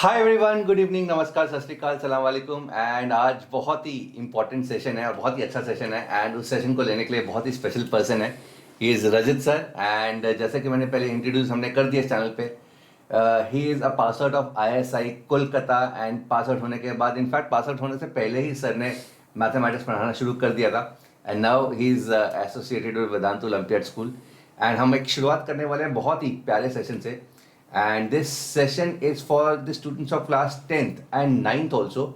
Hi everyone, good evening, नमस्कार, सत श्री अकाल, सलाम वालेकुम। एंड आज बहुत ही इंपॉर्टेंट सेशन है और बहुत ही अच्छा सेशन है। एंड उस सेशन को लेने के लिए बहुत ही स्पेशल पर्सन है, he is Rajat sir. And जैसे कि मैंने पहले इंट्रोड्यूस हमने कर दिया इस चैनल पे, he is a pass out of ISI Kolkata. And pass out होने के बाद, इनफैक्ट पास आउट होने से पहले ही सर ने मैथमेटिक्स पढ़ाना शुरू कर दिया था। And now he is associated with Vedant olympiad school. एंड हम एक शुरुआत करने वाले हैं बहुत ही प्यारे सेशन से। And this session is for the students of class 10th and 9th also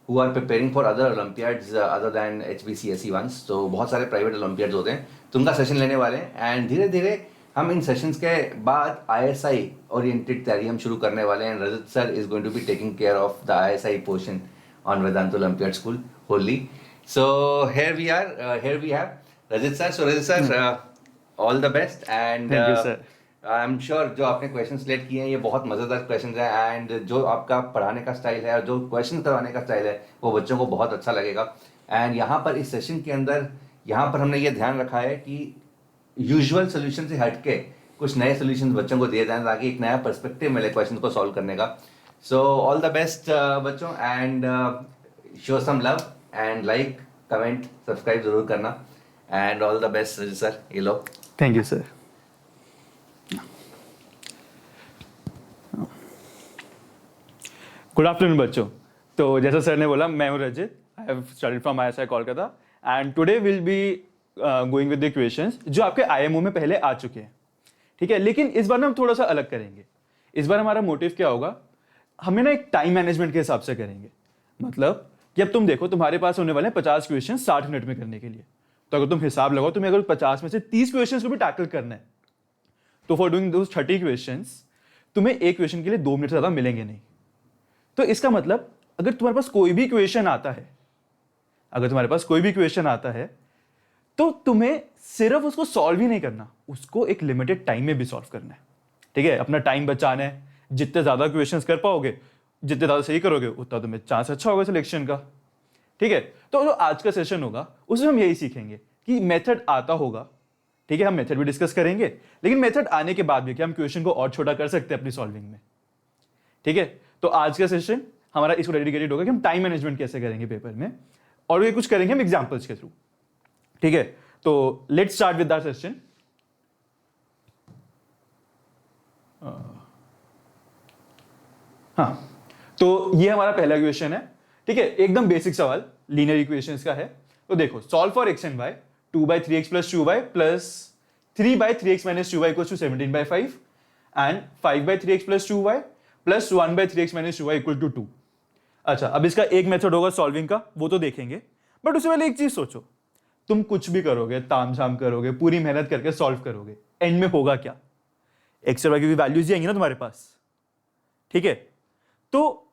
who are preparing for other Olympiads other than HBCSE ones. तो बहुत सारे प्राइवेट Olympiads होते हैं, तो उनका सेशन लेने वाले हैं। एंड धीरे धीरे हम इन सेशंस के बाद ISI ओरिएंटेड तैयारी हम शुरू करने वाले हैं। Rajat sir is going to be taking care of the ISI portion on Vedantu olympiad school होली। So here we have Rajat sir. So Rajat sir, all the best and thank you sir. I am sure जो आपने question select किए हैं ये बहुत मज़ेदार question है। And जो आपका पढ़ाने का स्टाइल है और जो क्वेश्चन करवाने का स्टाइल है वो बच्चों को बहुत अच्छा लगेगा। एंड यहाँ पर इस सेशन के अंदर यहाँ पर हमने ये ध्यान रखा है कि यूजुअल सोल्यूशन से हट के कुछ नए सोल्यूशन बच्चों को दिए जाएं ताकि एक नया पर्सपेक्टिव मिले क्वेश्चन को सॉल्व करने का। सो ऑल द बेस्ट बच्चों। And show some love and like, comment, subscribe जरूर करना। And all the best sir. ये लो। Thank you sir. Good afternoon बच्चों। तो जैसा सर ने बोला, मैं हूँ Rajit. I have studied from ISI Kolkata and today will be going with the questions जो आपके IMO में पहले आ चुके हैं, ठीक है। लेकिन इस बार ना हम थोड़ा सा अलग करेंगे। इस बार हमारा मोटिव क्या होगा, हमें ना एक टाइम मैनेजमेंट के हिसाब से करेंगे। मतलब कि अब तुम देखो, तुम्हारे पास होने वाले हैं 50 क्वेश्चन 60 मिनट में करने के लिए। तो अगर तुम हिसाब लगाओ, तुम्हें अगर 50 में से 30 क्वेश्चन को भी टैकल करना है, तो फॉर डूइंग दोस 30 क्वेश्चन तुम्हें एक क्वेश्चन के लिए 2 मिनट से ज़्यादा मिलेंगे नहीं। तो इसका मतलब अगर तुम्हारे पास कोई भी क्वेश्चन आता है, तो तुम्हें सिर्फ उसको सॉल्व ही नहीं करना, उसको एक लिमिटेड टाइम में भी सॉल्व करना है, ठीक है। अपना टाइम बचाना है। जितने ज्यादा क्वेश्चंस कर पाओगे, जितने ज्यादा सही करोगे, उतना तुम्हें चांस अच्छा होगा सिलेक्शन का, ठीक है। तो जो आज का सेशन होगा उसमें हम यही सीखेंगे कि मेथड आता होगा, ठीक है। हम मेथड भी डिस्कस करेंगे, लेकिन मेथड आने के बाद भी कि हम क्वेश्चन को और छोटा कर सकते हैं अपनी सॉल्विंग में, ठीक है। तो आज का सेशन हमारा इसको डेडिकेटेड होगा कि हम टाइम मैनेजमेंट कैसे करेंगे पेपर में, और ये कुछ करेंगे हम एग्जांपल्स के थ्रू, ठीक है। तो let's start with our session. हाँ, तो ये हमारा पहला क्वेश्चन है, ठीक है। एकदम बेसिक सवाल, लीनियर इक्वेशंस का है। तो देखो, solve for x and y 2/3x + 2y + 3/3x - 2y = 17/5 and 5/3x + 2y + 1/3x - 2y = 2। अच्छा, अब इसका एक मेथड होगा सॉल्विंग का, वो तो देखेंगे। बट उससे पहले एक चीज सोचो, तुम कुछ भी करोगे, तामझाम करोगे, पूरी मेहनत करके सॉल्व करोगे, एंड में होगा क्या? एक्स और वाई की भी वैल्यूज आएंगी ना तुम्हारे पास, ठीक है। तो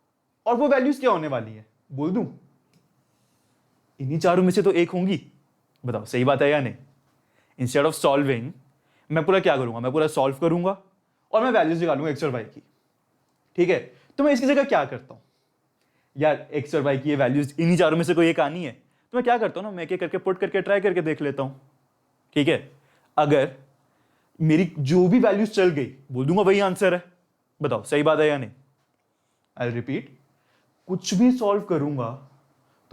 और वो वैल्यूज क्या होने वाली है बोल दूं? इन्हीं चारों में से तो एक होंगी। बताओ सही बात है या नहीं? इंस्टेड ऑफ सॉल्विंग मैं पूरा क्या करूंगा, मैं पूरा सॉल्व करूंगा और मैं वैल्यूज निकालूंगा एक्स और वाई की, ठीक है। तो मैं इसकी जगह क्या करता हूं यार, एक्स और वाई की ये वैल्यूज इन्हीं चारों में से कोई एक आनी है, तो मैं क्या करता हूं ना, मैं एक एक करके पुट करके ट्राई करके देख लेता हूं, ठीक है। अगर मेरी जो भी वैल्यूज चल गई, बोल दूंगा वही आंसर है। बताओ सही बात है या नहीं? आई रिपीट, कुछ भी सॉल्व करूंगा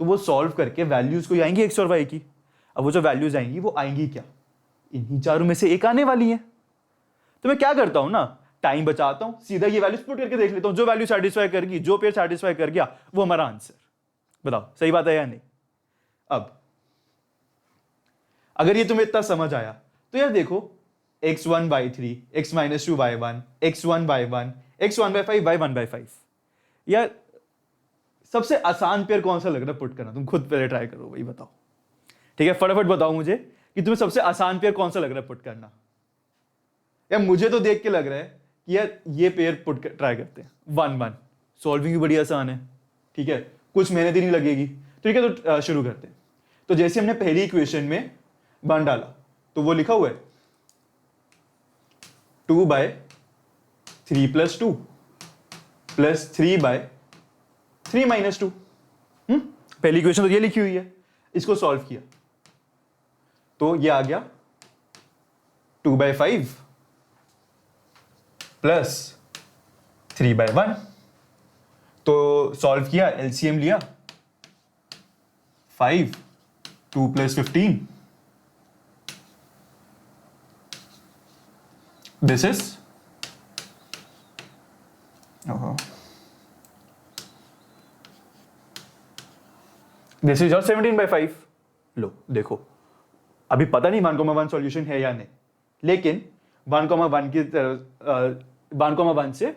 तो वो सॉल्व करके वैल्यूज को आएंगी एक्स और वाई की। अब वो जो वैल्यूज आएंगी वो आएंगी क्या, इन्हीं चारों में से एक आने वाली है। तो मैं क्या करता हूं ना, टाइम बचाता हूं, सीधा ये वैल्यूज पुट करके देख लेता हूं, जो वैल्यू सेटिस्फाई करेगी, जो पेयर सेटिस्फाई कर गया, वो हमारा आंसर। बताओ सही बात है या नहीं? अब अगर ये तुम्हें इतना समझ आया तो यार देखो, x1/3, x - 2y1, x1/1, x1/5, y1/5। यार सबसे आसान पेयर कौन सा लग रहा है पुट करना? तुम खुद पहले ट्राई करो, वही बताओ, ठीक है। फटाफट बताओ मुझे कि तुम्हें सबसे आसान पेयर कौन सा लग रहा है पुट करना। यार मुझे तो देख के लग रहा है कि यार ये पेयर पुट ट्राई करते हैं, 1/1। सॉल्विंग भी बड़ी आसान है, ठीक है, कुछ मेहनत ही नहीं लगेगी, ठीक है। तो शुरू करते हैं। तो जैसे हमने पहली इक्वेशन में 1 डाला, तो वो लिखा हुआ है 2/3 + 2 + 3/3 - 2। पहली इक्वेशन तो ये लिखी हुई है, इसको सॉल्व किया तो ये आ गया 2/5 + 3/1। तो सॉल्व किया, एलसीएम लिया, 5, 2 + 15, this is this is your 17/5। लो देखो, अभी पता नहीं 1,1 सॉल्यूशन है या नहीं, लेकिन 1,1 की तरह 1,1 से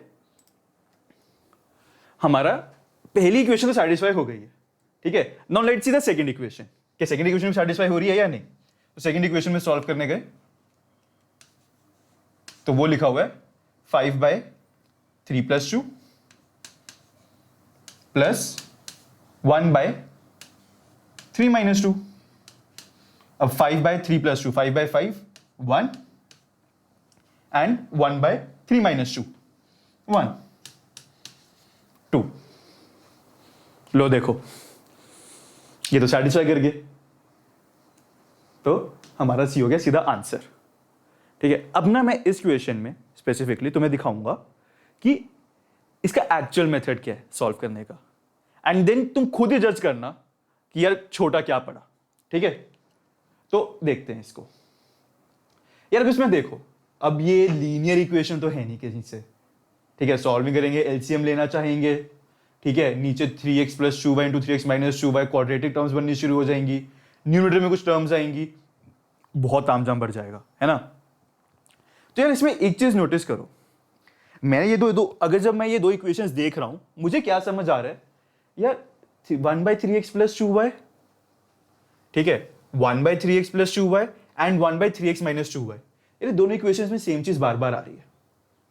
हमारा पहली इक्वेशन तो सेटिस्फाई हो गई है, ठीक है। Now let's see the second equation, क्या सेकंड इक्वेशन सेटिस्फाई हो रही है या नहीं। तो सेकंड इक्वेशन में सॉल्व करने गए तो वो लिखा हुआ है 5/3 + 2 प्लस 1/3 - 2। अब 5/3 + 2, 5/5 1 एंड 1/3 - 2 1 2। लो देखो, ये तो सेटिस्फाई कर गए, तो हमारा सी हो गया सीधा आंसर, ठीक है। अब ना मैं इस क्वेश्चन में स्पेसिफिकली तुम्हें दिखाऊंगा कि इसका एक्चुअल मेथड क्या है सॉल्व करने का, एंड देन तुम खुद ही जज करना कि यार छोटा क्या पड़ा, ठीक है। तो देखते हैं इसको यार। अब इसमें देखो, अब ये लीनियर इक्वेशन तो है नहीं कहीं से, ठीक है। सॉल्विंग करेंगे, एलसीएम लेना चाहेंगे, ठीक है। नीचे 3x + 2y × 3x - 2y quadratic terms बननी शुरू हो जाएंगी, न्यूमरेटर में कुछ टर्म्स आएंगी, बहुत तामझाम बढ़ जाएगा, है ना। तो यार इसमें एक चीज नोटिस करो, मैंने ये दो अगर जब मैं ये दो इक्वेशंस देख रहा हूं, मुझे क्या समझ आ रहा है यार, 1/3x + 2y, ठीक है, 1/3x + 2y and 1/3x - 2y, ये दोनों इक्वेशंस में सेम चीज बार बार आ रही है।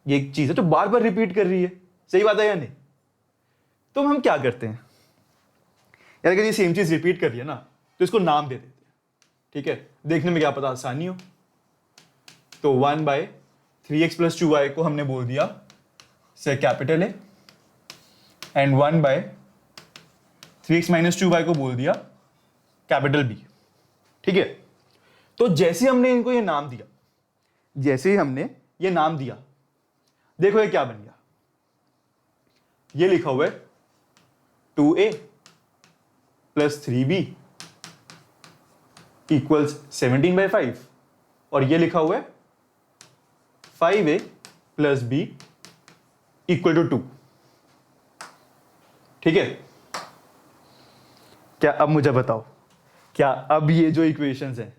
ये एक चीज है तो बार बार रिपीट कर रही है, सही बात है या नहीं। तो हम क्या करते हैं यार, अगर ये सेम चीज रिपीट कर रही है ना, तो इसको नाम दे देते हैं, ठीक है। देखने में क्या पता आसानी हो। तो 1/3x + 2y को हमने बोल दिया से capital A, and 1/3x - 2y को बोल दिया कैपिटल बी, ठीक है। तो जैसे हमने इनको ये नाम दिया, जैसे ही हमने ये नाम दिया, देखो ये क्या बन गया, ये लिखा हुआ है 2a + 3b = 17/5, और ये लिखा हुआ है 5a + b = 2, ठीक है। क्या अब मुझे बताओ, क्या अब ये जो इक्वेशंस हैं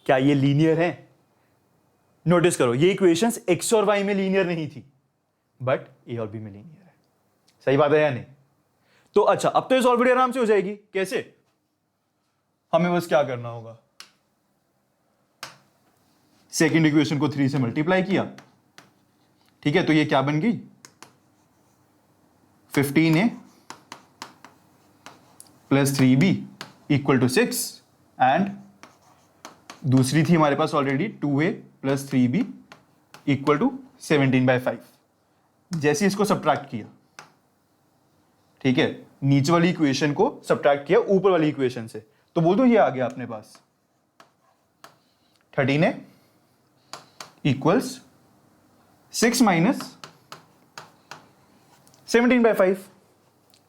क्या ये लीनियर हैं। नोटिस करो, ये इक्वेशंस x और y में लीनियर नहीं थी, बट a और b में लीनियर है, सही बात है या नहीं। तो अच्छा, अब तो ये सॉल्व बड़ी आराम से हो जाएगी। कैसे, हमें बस क्या करना होगा, सेकेंड इक्वेशन को 3 से मल्टीप्लाई किया, ठीक है। तो ये क्या बन गई, 15a + 3b = 6, एंड दूसरी थी हमारे पास ऑलरेडी 2a + 3b = 17/5। जैसे इसको सब्ट्रैक्ट किया, ठीक है, नीचे वाली इक्वेशन को सब्ट्रैक्ट किया ऊपर वाली इक्वेशन से, तो बोल दो ये आ गया अपने पास 13a = 6 - 17/5,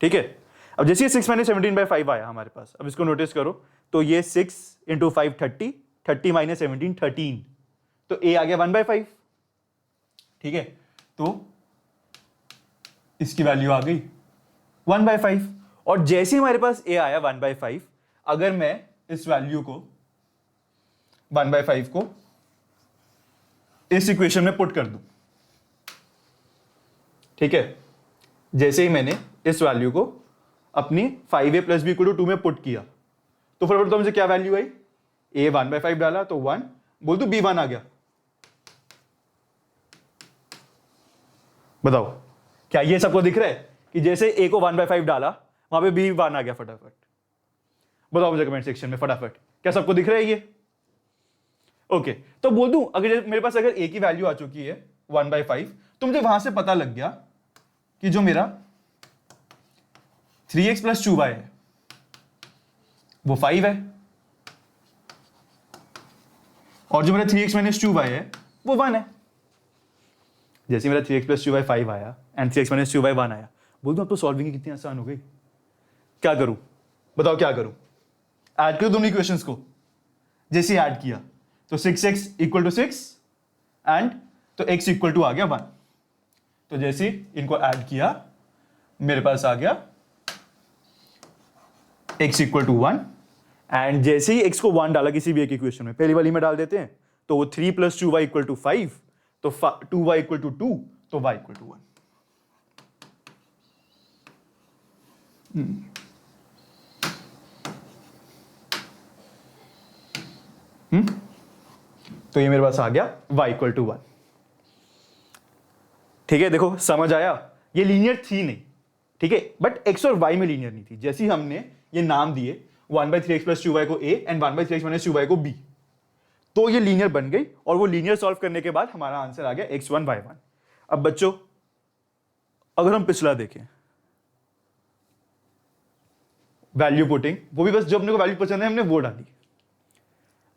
ठीक है। अब जैसे ये 6 - 17/5 आया हमारे पास, अब इसको नोटिस करो, तो ये 6 × 5 30, 30 - 17 13, तो a आ गया 1/5, ठीक है। तो इसकी वैल्यू आ गई 1/5, और जैसे ही हमारे पास a आया 1/5, अगर मैं इस वैल्यू को 1/5 को इस इक्वेशन में पुट कर दूं, ठीक है, जैसे ही मैंने इस वैल्यू को अपनी 5a + b = 2 में पुट किया, तो फटाफट तो मुझे क्या वैल्यू आई, a 1/5 डाला तो 1, बोल दो b 1 आ गया। बताओ क्या ये सबको दिख रहा है कि जैसे a को 1/5 डाला वहां पे b 1 आ गया फटाफट। बताओ मुझे कमेंट सेक्शन में फटाफट, क्या सबको दिख रहा है ये। ओके, तो बोल दूं अगर मेरे पास अगर a की वैल्यू आ चुकी है 1/5, तो मुझे वहां से पता लग गया कि जो मेरा 3x + 2y है वो 5 है, और जो मेरा 3x - 2y है वो 1 है। जैसे मेरा 3x + 2y 5 आया एंड 3x - 2y 1 आया, बोल दूं अब तो सॉल्विंग कितनी आसान हो गई। क्या करूं बताओ, क्या करूं? ऐड करो दोनों इक्वेशंस को। जैसे ऐड किया तो 6x इक्वल टू 6 एंड तो x इक्वल टू आ गया 1। तो जैसे इनको ऐड किया मेरे पास आ गया x इक्वल टू 1 एंड जैसे ही x को 1 डाला किसी भी एक इक्वेशन में, पहली वाली में डाल देते हैं तो वो 3 + 2y इक्वल टू 5, तो 2y इक्वल टू 2, तो y इक्वल टू 1। तो ये मेरे पास आ गया y इक्वल टू 1। ठीक है, देखो समझ आया? ये लीनियर थी नहीं, ठीक है, बट x और y में लीनियर नहीं थी। जैसे ही हमने ये नाम दिए 1/3x + 2y को a एंड 1/3x - 2y को b, तो ये लीनियर बन गई और वो लीनियर सॉल्व करने के बाद हमारा आंसर आ गया x1 y1। अब बच्चों अगर हम पिछला देखें वैल्यू पुटिंग, वो भी बस जो अपने को वैल्यू पसंद है हमने वो डाली।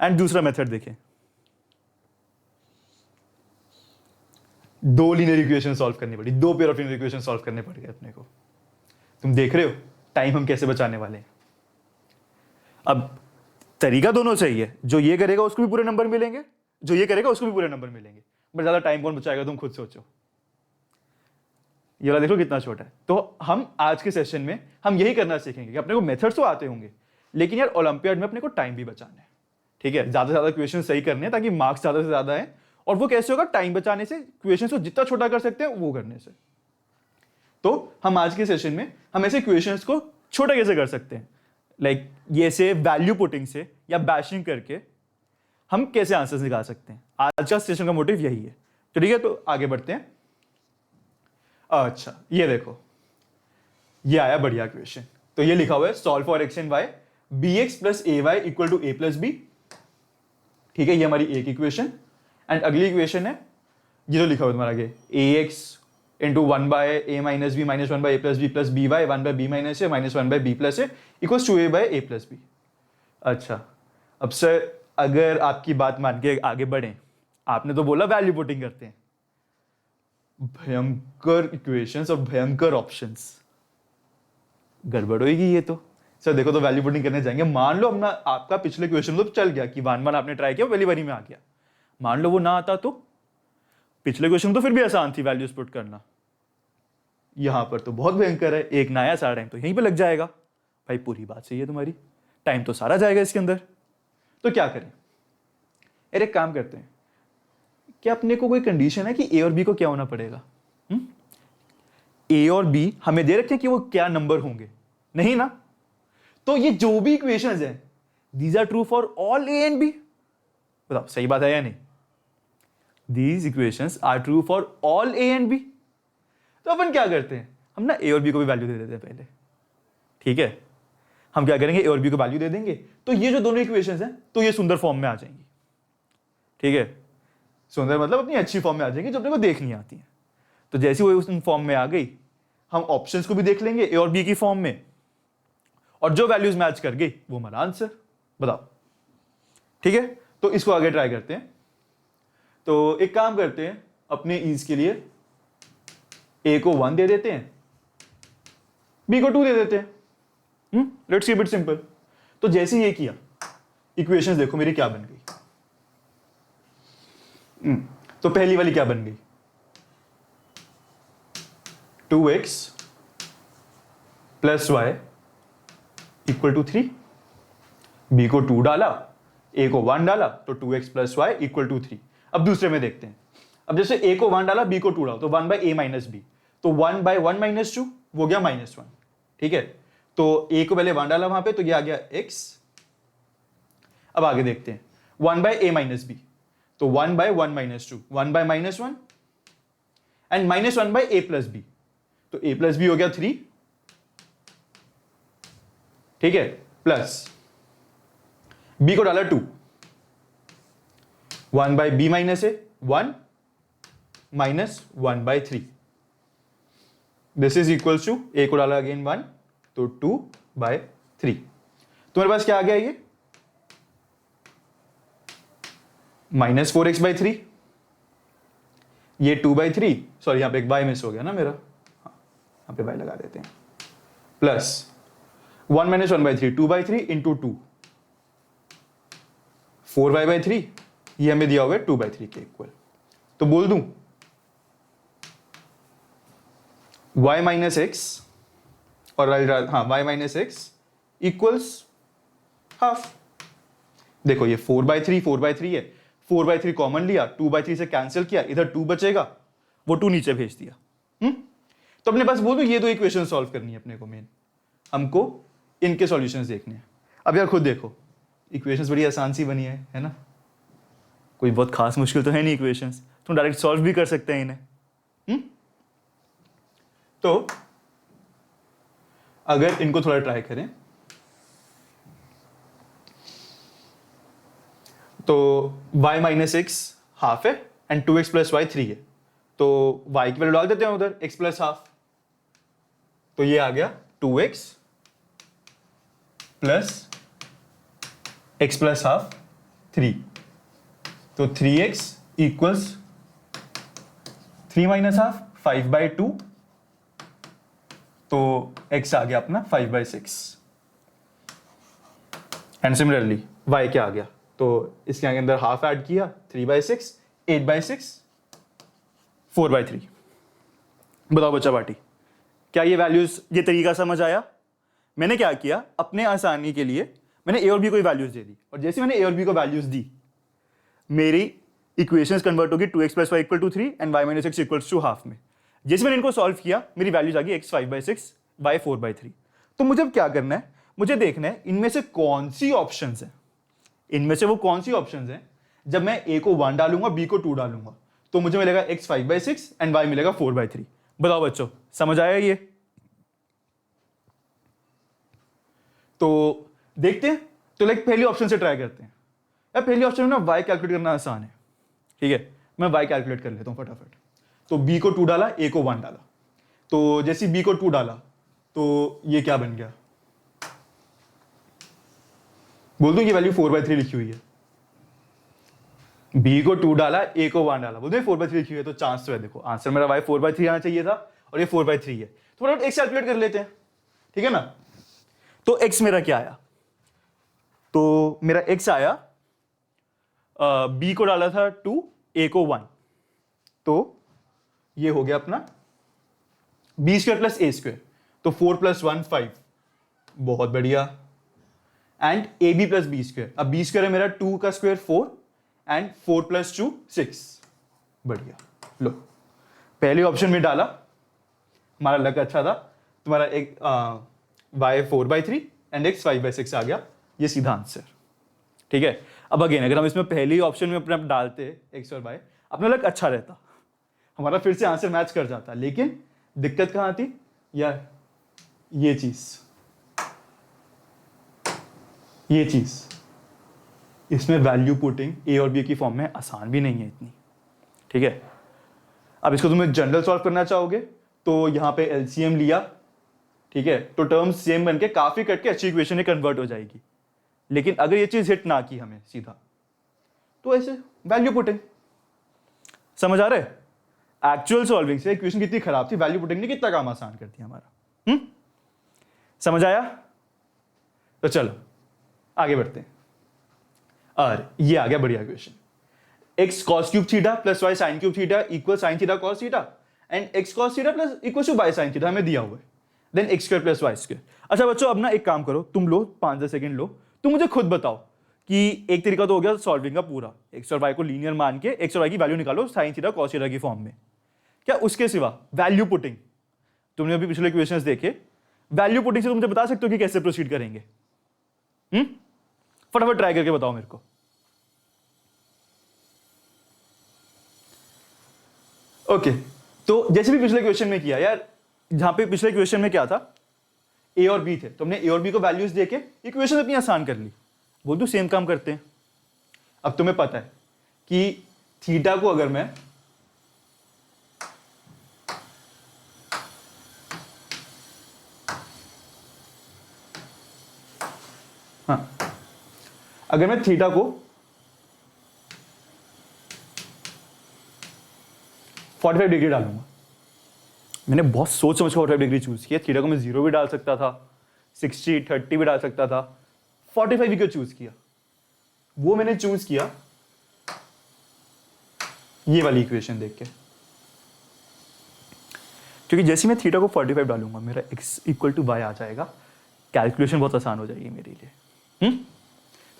एंड दूसरा मेथड देखें, दो लीनियर इक्वेशन सॉल्व करनी पड़ी, दो pair of linear equation solve करने पड़ गए अपने को। तुम देख रहे हो टाइम हम कैसे बचाने वाले हैं। अब तरीका दोनों सही है, जो ये करेगा उसको भी पूरे नंबर मिलेंगे, जो ये करेगा उसको भी पूरे नंबर मिलेंगे, बट ज्यादा टाइम कौन बचाएगा तुम खुद सोचो। ये वाला देखो कितना छोटा है। तो हम आज के सेशन में हम यही करना सीखेंगे कि अपने को मेथड्स तो आते होंगे, लेकिन यार ओलंपियाड में अपने को टाइम भी बचाना है। ठीक है, ज्यादा से ज्यादा क्वेश्चन सही करने हैं ताकि मार्क्स ज्यादा से ज्यादा है। और वो कैसे होगा? टाइम बचाने से, क्वेश्चन को जितना छोटा कर सकते हैं वो करने से। तो हम आज के सेशन में हम ऐसे क्वेश्चंस को छोटा कैसे कर सकते हैं, लाइक ये से वैल्यू पुटिंग से या बैशिंग करके हम कैसे आंसर्स निकाल सकते हैं। आज का सेशन का मोटिव यही है। तो ठीक है, तो आगे बढ़ते हैं। अच्छा ये देखो, ये आया बढ़िया क्वेश्चन। तो ये लिखा हुआ है solve for x and y bx + ay equal to a + b। ठीक है, ये हमारी एक इक्वेशन। एंड अगली इक्वेशन है ये जो लिखा हुआ है तुम्हारा आगे ax into 1/a - b - 1/a + b + by 1/b - a - 1/b + a equals to a/a + b। अच्छा अब सर अगर आपकी बात मान के आगे बढ़ें, आपने तो बोला वैल्यू पुटिंग करते हैं, भयंकर इक्वेशंस और भयंकर ऑप्शंस, गड़बड़ होगी ये तो। सर देखो, तो वैल्यू पुटिंग करने जाएंगे, मान लो अपना आपका पिछले क्वेश्चन तो चल गया कि 1 1 आपने ट्राई किया, पहली बारी में आ गया। मान लो वो ना आता तो पिछले क्वेश्चन तो फिर भी आसान थी वैल्यूज पुट करना, यहां पर तो बहुत भयंकर है। एक ना आया, सारा टाइम तो यहीं पे लग जाएगा। भाई पूरी बात सही है तुम्हारी, टाइम तो सारा जाएगा इसके अंदर। तो क्या करें? अरे एक काम करते हैं, क्या अपने को कोई कंडीशन है कि ए और बी को क्या होना पड़ेगा? ए और बी हमें दे रखे हैं कि वो क्या नंबर होंगे, नहीं ना? तो ये जो भी इक्वेशंस हैं these are true for all a and b. बताओ सही बात है या नहीं? These equations are true for all a and b. तो अपन क्या करते हैं, हम ना ए और बी को भी वैल्यू दे देते हैं पहले। ठीक है, हम क्या करेंगे, ए और बी को वैल्यू दे देंगे, तो ये जो दोनों इक्वेशंस हैं तो ये सुंदर फॉर्म में आ जाएंगी। ठीक है, सुंदर मतलब अपनी अच्छी फॉर्म में आ जाएंगी जो अपने को देखनी आती है। तो जैसे वो उस फॉर्म में आ गई, हम ऑप्शंस को भी देख लेंगे ए और बी की फॉर्म में, और जो वैल्यूज मैच कर गई वो हमारा आंसर। बताओ ठीक है, तो इसको आगे ट्राई करते हैं। तो एक काम करते हैं, अपने ईज के लिए ए को 1 दे देते हैं, बी को 2 दे देते हैं। Let's keep it simple. तो जैसे ये किया, इक्वेशंस देखो मेरी क्या बन गई। तो पहली वाली क्या बन गई, 2x + y equal to 3। B को 2 डाला, ए को 1 डाला, तो 2x + y इक्वल टू 3। अब दूसरे में देखते हैं। अब जैसे ए को 1 डाला, बी को 2 डाला, तो 1/a - b, तो 1/1 - 2 वो गया -1। ठीक है, तो ए को पहले 1 डाला वहां पे, तो ये आ गया x। अब आगे देखते हैं, 1/a - b, तो 1/1 - 2 1/-1 एंड -1/a + b, तो a + b हो गया 3। ठीक है, प्लस b को डाला 2, 1/b - a 1 -1/3, this is equals to a को डाला अगेन 1, तो 2/3। तुम्हारे पास क्या आ गया, ये -4x/3, ये 2/3, सॉरी यहां पे एक बाय मिस हो गया ना मेरा, यहाँ पे y लगा देते हैं, प्लस 1 माइनस 1/3 2/3 इंटू 2 4y/3, ये हमें दिया हुआ है 2/3 के इक्वल। तो बोल दूं y माइनस एक्स और हाँ y minus x equals half. देखो ये 4/3 4/3 है, 4/3 कॉमन लिया, 2/3 से कैंसिल किया, इधर 2 बचेगा, वो 2 नीचे भेज दिया। तो अपने पास बोल दो ये दो इक्वेशन सॉल्व करनी है अपने को, मेन हमको इनके सॉल्यूशंस देखने हैं। अब यार खुद देखो इक्वेशंस बड़ी आसान सी बनी है ना, कोई बहुत खास मुश्किल तो है नहीं इक्वेशंस, तुम डायरेक्ट सॉल्व भी कर सकते हैं इन्हें। तो अगर इनको थोड़ा ट्राई करें तो y माइनस एक्स हाफ है एंड 2x प्लस वाई 3 है, तो y की वैल्यू डाल देते हैं उधर, x प्लस हाफ, तो ये आ गया 2x plus x plus half 3, तो 3x इक्वल्स 3 माइनस हाफ 5/2, तो x आ गया अपना 5/6 एंड सिमिलरली y क्या आ गया, तो इसके आगे अंदर हाफ ऐड किया 3/6 8/6 4/3। बताओ बच्चा पार्टी, क्या ये वैल्यूज, ये तरीका समझ आया? मैंने क्या किया, अपने आसानी के लिए मैंने a और b को वैल्यूज दे दी, और जैसे मैंने a और b को वैल्यूज दी मेरी इक्वेशंस कन्वर्ट होगी 2x plus y equal to 3 and y minus x equals to half में। जैसे मैंने इनको सॉल्व किया मेरी वैल्यूज आ गई x 5/6 y 4/3। तो मुझे अब क्या करना है, मुझे देखना है इनमें से कौन सी ऑप्शंस है, इनमें से वो कौन सी ऑप्शंस हैं जब मैं a को 1 डालूंगा b को 2 डालूंगा तो मुझे मिलेगा x 5/6 एंड y मिलेगा 4/3। बताओ बच्चों समझ आया ये? तो देखते हैं, तो लाइक पहली ऑप्शन से ट्राई करते हैं। यार पहली ऑप्शन में ना y कैलकुलेट करना आसान है, ठीक है, मैं y कैलकुलेट कर लेता हूं फटाफट। तो b को 2 डाला, a को 1 डाला, तो जैसे b को 2 डाला तो ये क्या बन गया, बोल दूं ये वैल्यू 4/3 लिखी हुई है, b को 2 डाला a को 1 डाला, बोल दूं 4/3 लिखी हुई है, तो चांस तो है, देखो आंसर मेरा y 4/3 आना चाहिए था और ये 4/3 है। तो फटाफट x कैलकुलेट कर लेते हैं, ठीक है ना। तो x मेरा क्या आया, तो मेरा x आया b को डाला था 2 a को 1, तो ये हो गया अपना b² प्लस a², तो 4 + 1 5, बहुत बढ़िया, एंड ab प्लस b², अब b² है मेरा 2 का स्क्वायर 4 एंड 4 + 2 6, बढ़िया। लो पहले ऑप्शन में डाला, हमारा लक अच्छा था, तुम्हारा एक y 4/3 एंड x 5/6 आ गया, ये सीधा आंसर, ठीक है। अब अगेन अगर हम इसमें पहली ऑप्शन में अपने डालते x और y, अपना लक अच्छा रहता, हमारा फिर से आंसर मैच कर जाता, लेकिन दिक्कत कहां आती यार, ये चीज इसमें वैल्यू पुटिंग a और b की फॉर्म में आसान भी नहीं है इतनी, ठीक है। अब इसको तुम्हें जनरल सॉल्व करना चाहोगे तो यहां पे एलसीएम लिया, ठीक है, तो टर्म्स सेम बनके काफी कट के अच्छी इक्वेशन में कन्वर्ट हो जाएगी। लेकिन अगर ये चीज हिट ना की हमें सीधा, तो ऐसे वैल्यू पुटिंग, समझ आ रहा है? एक्चुअल सॉल्विंग से इक्वेशन कितनी खराब थी, वैल्यू पुटिंग ने कितना काम आसान कर दिया हमारा। समझ आया? तो चलो आगे बढ़ते हैं, और ये आ गया बढ़िया equation, x cos cube theta plus y sin cube theta equal sin theta cos theta and x cos theta plus equal to y sin theta हमें दिया हुआ है, देन x² प्लस y²। अच्छा बच्चों अब ना एक काम करो, तुम लो 5-10 सेकंड लो, तुम मुझे खुद बताओ कि एक तरीका तो हो गया सॉल्विंग का पूरा, x और y को लीनियर मान के x और y की वैल्यू निकालो sin थीटा cos थीटा की फॉर्म में, क्या उसके सिवा वैल्यू पुटिंग, तुमने अभी पिछले इक्वेशंस देखे, वैल्यू पुटिंग से तुम मुझे बता सकते हो कि कैसे प्रोसीड करेंगे? फटाफट ट्राई करके बताओ मेरे को। ओके तो जैसे भी पिछले क्वेश्चन में किया यार, जहां पे पिछले क्वेश्चन में क्या था, a और b थे, तो हमने a और b को वैल्यूज देके इक्वेशन अपनी आसान कर ली, बोल दो सेम काम करते हैं। अब तुम्हें पता है कि थीटा को अगर मैं अगर मैं थीटा को 45 डिग्री डालूंगा, मैंने बहुत सोच समझ कर 45 डिग्री चूज किया। थीटा को मैं 0 भी डाल सकता था, 60, 30 भी डाल सकता था, 45 भी क्यों चूज किया? वो मैंने चूज किया ये वाली इक्वेशन देख के, क्योंकि जैसे मैं थीटा को 45 डालूंगा मेरा x इक्वल टू वाई आ जाएगा, कैलकुलेशन बहुत आसान हो जाएगी मेरे लिए।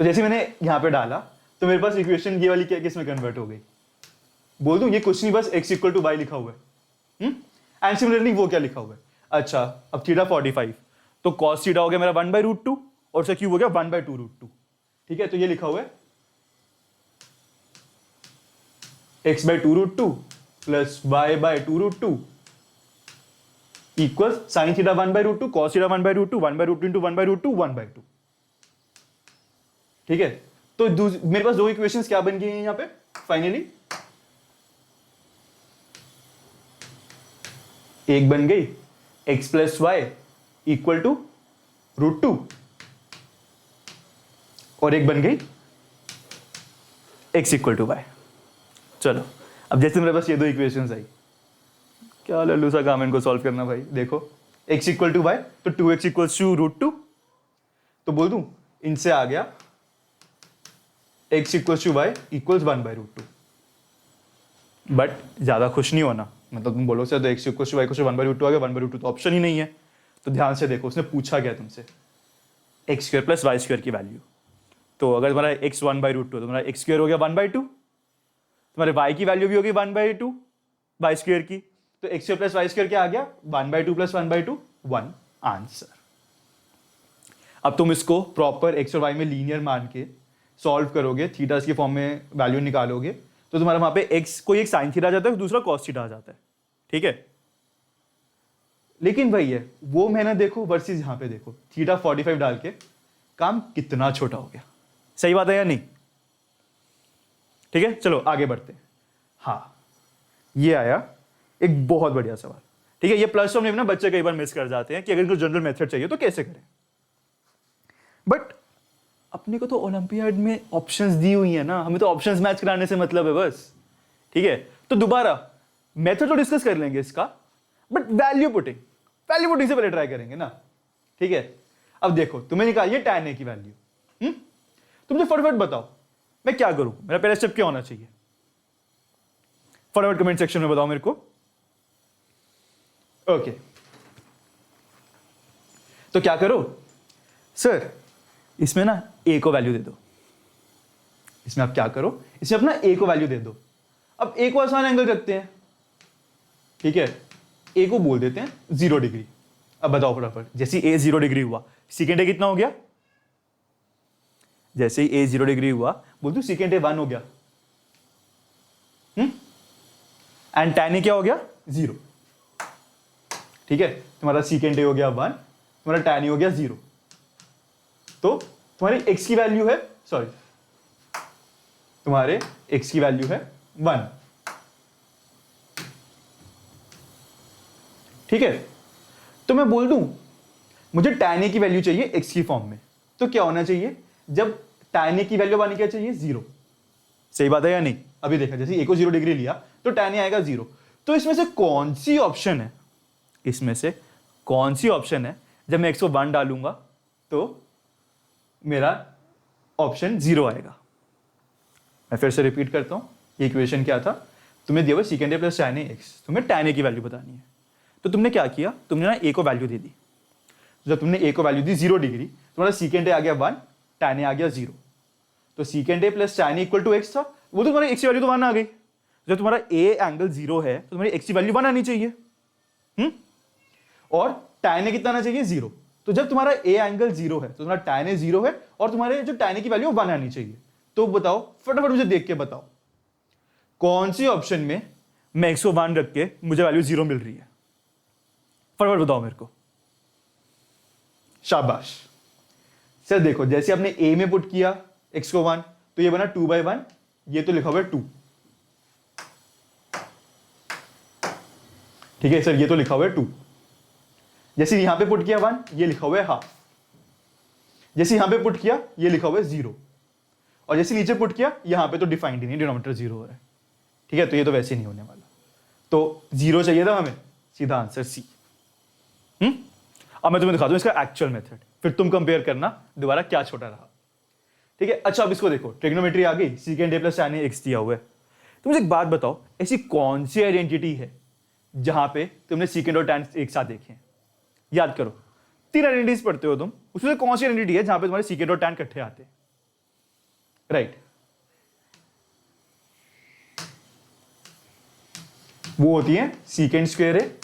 तो जैसे मैंने यहाँ पे डाला तो मेरे पास इक्वेशन ये वाली क्या किस में कन्वर्ट हो गई? बोल दूं ये कुछ नहीं, बस x इक्वल टू वाई लिखा हुआ है। एंड सिमिलरली वो क्या लिखा हुआ है? अच्छा, अब थीटा 45 तो कॉस थीटा हो गया मेरा 1/√2 और उसका क्यूब हो गया 1/2√2। ठीक है, तो ये लिखा हुआ है x/2√2 plus y/2√2 equal sine theta 1/√2 cos theta 1/√2 1/√2 into 1/√2 1/2। ठीक है, तो मेरे पास दो इक्वेशंस क्या बन गई हैं यहां पे फाइनली? एक बन गई x plus y equal to √2 और एक बन गई x इक्वल टू वाई। चलो, अब जैसे मेरे पास ये दो इक्वेशंस आई, क्या लल्लू सा काम है इनको सॉल्व करना भाई। देखो x इक्वल टू वाई तो 2x इक्वल्स टू √2, तो बोल दूं इनसे आ गया x equals to y equals 1/√2। But ज्यादा खुश नहीं होना, मतलब तुम बोलो सर तो x equals to y equals to 1/√2 आ गया, 1/√2 तो ऑप्शन ही नहीं है। तो ध्यान से देखो, उसने पूछा गया तुमसे x square plus y square की वैल्यू। तो अगर तुम्हारा x 1/√2 तो तुम्हारा x स्क्वायर हो गया 1/2, तुम्हारे y की वैल्यू भी होगी 1/2 वाई स्क्वायर की, तो x square plus y square क्या आ गया? 1/2 प्लस 1/2 1 आंसर। अब तुम इसको प्रॉपर x और y में लीनियर मान के सॉल्व करोगे, थीटास के फॉर्म में वैल्यू निकालोगे, तो तुम्हारा वहां पे x कोई एक साइन थीटा आ जाता है, दूसरा कॉस थीटा आ जाता है। ठीक है, लेकिन वही है वो मैंने देखो वर्सेस यहां पे देखो, थीटा 45 डाल के काम कितना छोटा हो गया। सही बात है या नहीं? ठीक है, चलो आगे बढ़ते हैं। हाँ, ये आया एक बहुत बढ़िया सवाल। ठीक है, ये प्लस टर्म ना बच्चे कई बार मिस कर जाते हैं कि अगर इनको जनरल मेथड चाहिए तो कैसे करें। बट अपने को तो ओलंपियाड में ऑप्शंस दी हुई है ना, हमें तो ऑप्शंस मैच कराने से मतलब है बस। ठीक है, तो दोबारा मेथड तो डिस्कस कर लेंगे इसका, बट वैल्यू पुटिंग से पहले ट्राई करेंगे ना। ठीक है, अब देखो तुम्हें निकालिए tan a की वैल्यू। तुम मुझे फटाफट बताओ मैं क्या करूं, मेरा पहला स्टेप क्या होना चाहिए? फटाफट कमेंट सेक्शन में बताओ मेरे को। ओके, तो क्या करो सर, इसमें ना a को वैल्यू दे दो। इसमें आप क्या करो, इसमें अपना a को वैल्यू दे दो। अब a को आसान एंगल रखते हैं। ठीक है, a को बोल देते हैं 0 डिग्री। अब बताओ फटाफट, जैसे ही a 0 डिग्री हुआ सेकेंड a कितना हो गया? जैसे ही a 0 डिग्री हुआ बोल दो सेकेंड a 1 हो गया। एंड tan a क्या हो गया? 0। ठीक है, तुम्हारा सेकेंड a हो गया 1, तुम्हारा tan a हो गया 0। तो तुम्हारी x की वैल्यू है, सॉरी तुम्हारे x की वैल्यू है 1। ठीक है, तो मैं बोल दूं मुझे tan a की वैल्यू चाहिए x की फॉर्म में, तो क्या होना चाहिए? जब tan a की वैल्यू आनी क्या चाहिए? 0। सही बात है या नहीं? अभी देखा, जैसे a को 0 डिग्री लिया तो tan a आएगा 0। तो इसमें से कौन सी ऑप्शन है, इसमें से कौन सी ऑप्शन है जब मैं x को 1 डालूंगा तो मेरा ऑप्शन 0 आएगा? मैं फिर से रिपीट करता हूं, ये इक्वेशन क्या था? तुम्हें दिया हुआ second a plus tan a x, तुम्हें tan a की वैल्यू बतानी है। तो तुमने क्या किया, तुमने ना a को वैल्यू दे दी। जब तुमने a को वैल्यू दी 0 डिग्री, तुम्हारा सेकेंड a आ गया 1, tan a आ गया 0। तो second a plus tan a equal to x था, वो तो तुम्हारी x की वैल्यू तो 1 आ गई। जब तुम्हारा a एंगल 0 है तो तुम्हारी x की वैल्यू 1 आनी चाहिए। और tan a कितना आना चाहिए? 0। तो जब तुम्हारा a एंगल 0 है तो तुम्हारा tan a 0 है और तुम्हारे जो tan a की वैल्यू 1 आनी चाहिए। तो बताओ फटाफट, मुझे देख के बताओ कौन सी ऑप्शन में मैं x को 1 रख के मुझे वैल्यू 0 मिल रही है? फटाफट बताओ मेरे को। शाबाश सर। देखो जैसे आपने a में पुट किया x को 1 तो ये बना 2/1, ये तो लिखा हुआ है 2। ठीक है सर, ये तो लिखा हुआ है 2। जैसे यहां पे पुट किया 1, ये लिखा हुआ है हाफ। जैसे यहां पे पुट किया ये लिखा हुआ है 0, और जैसे नीचे पुट किया यहां पे तो डिफाइंड ही नहीं, डिनोमिनेटर 0 हो रहा है। ठीक है, तो ये तो वैसे नहीं होने वाला। तो 0 चाहिए था हमें, सीधा आंसर सी। अब मैं तुम्हें दिखा दूं इसका एक्चुअल मेथड, फिर तुम कंपेयर करना दोबारा क्या छोटा रहा। ठीक है, अच्छा अब इसको देखो, ट्रिग्नोमेट्री आ गई, सीकेंड a plus tan A x दिया हुआ है। तुम मुझे एक बात बताओ, ऐसी कौन सी आइडेंटिटी है जहां पे तुमने सीकेंड और tan एक साथ देखे हैं? याद करो, 3 आइडेंटिटीज पढ़ते हो तुम, उसमें कौन सी आइडेंटिटी है जहां पे तुम्हारे सीकेंड और tan इकट्ठे आते हैं? राइट, वो होती है secant square a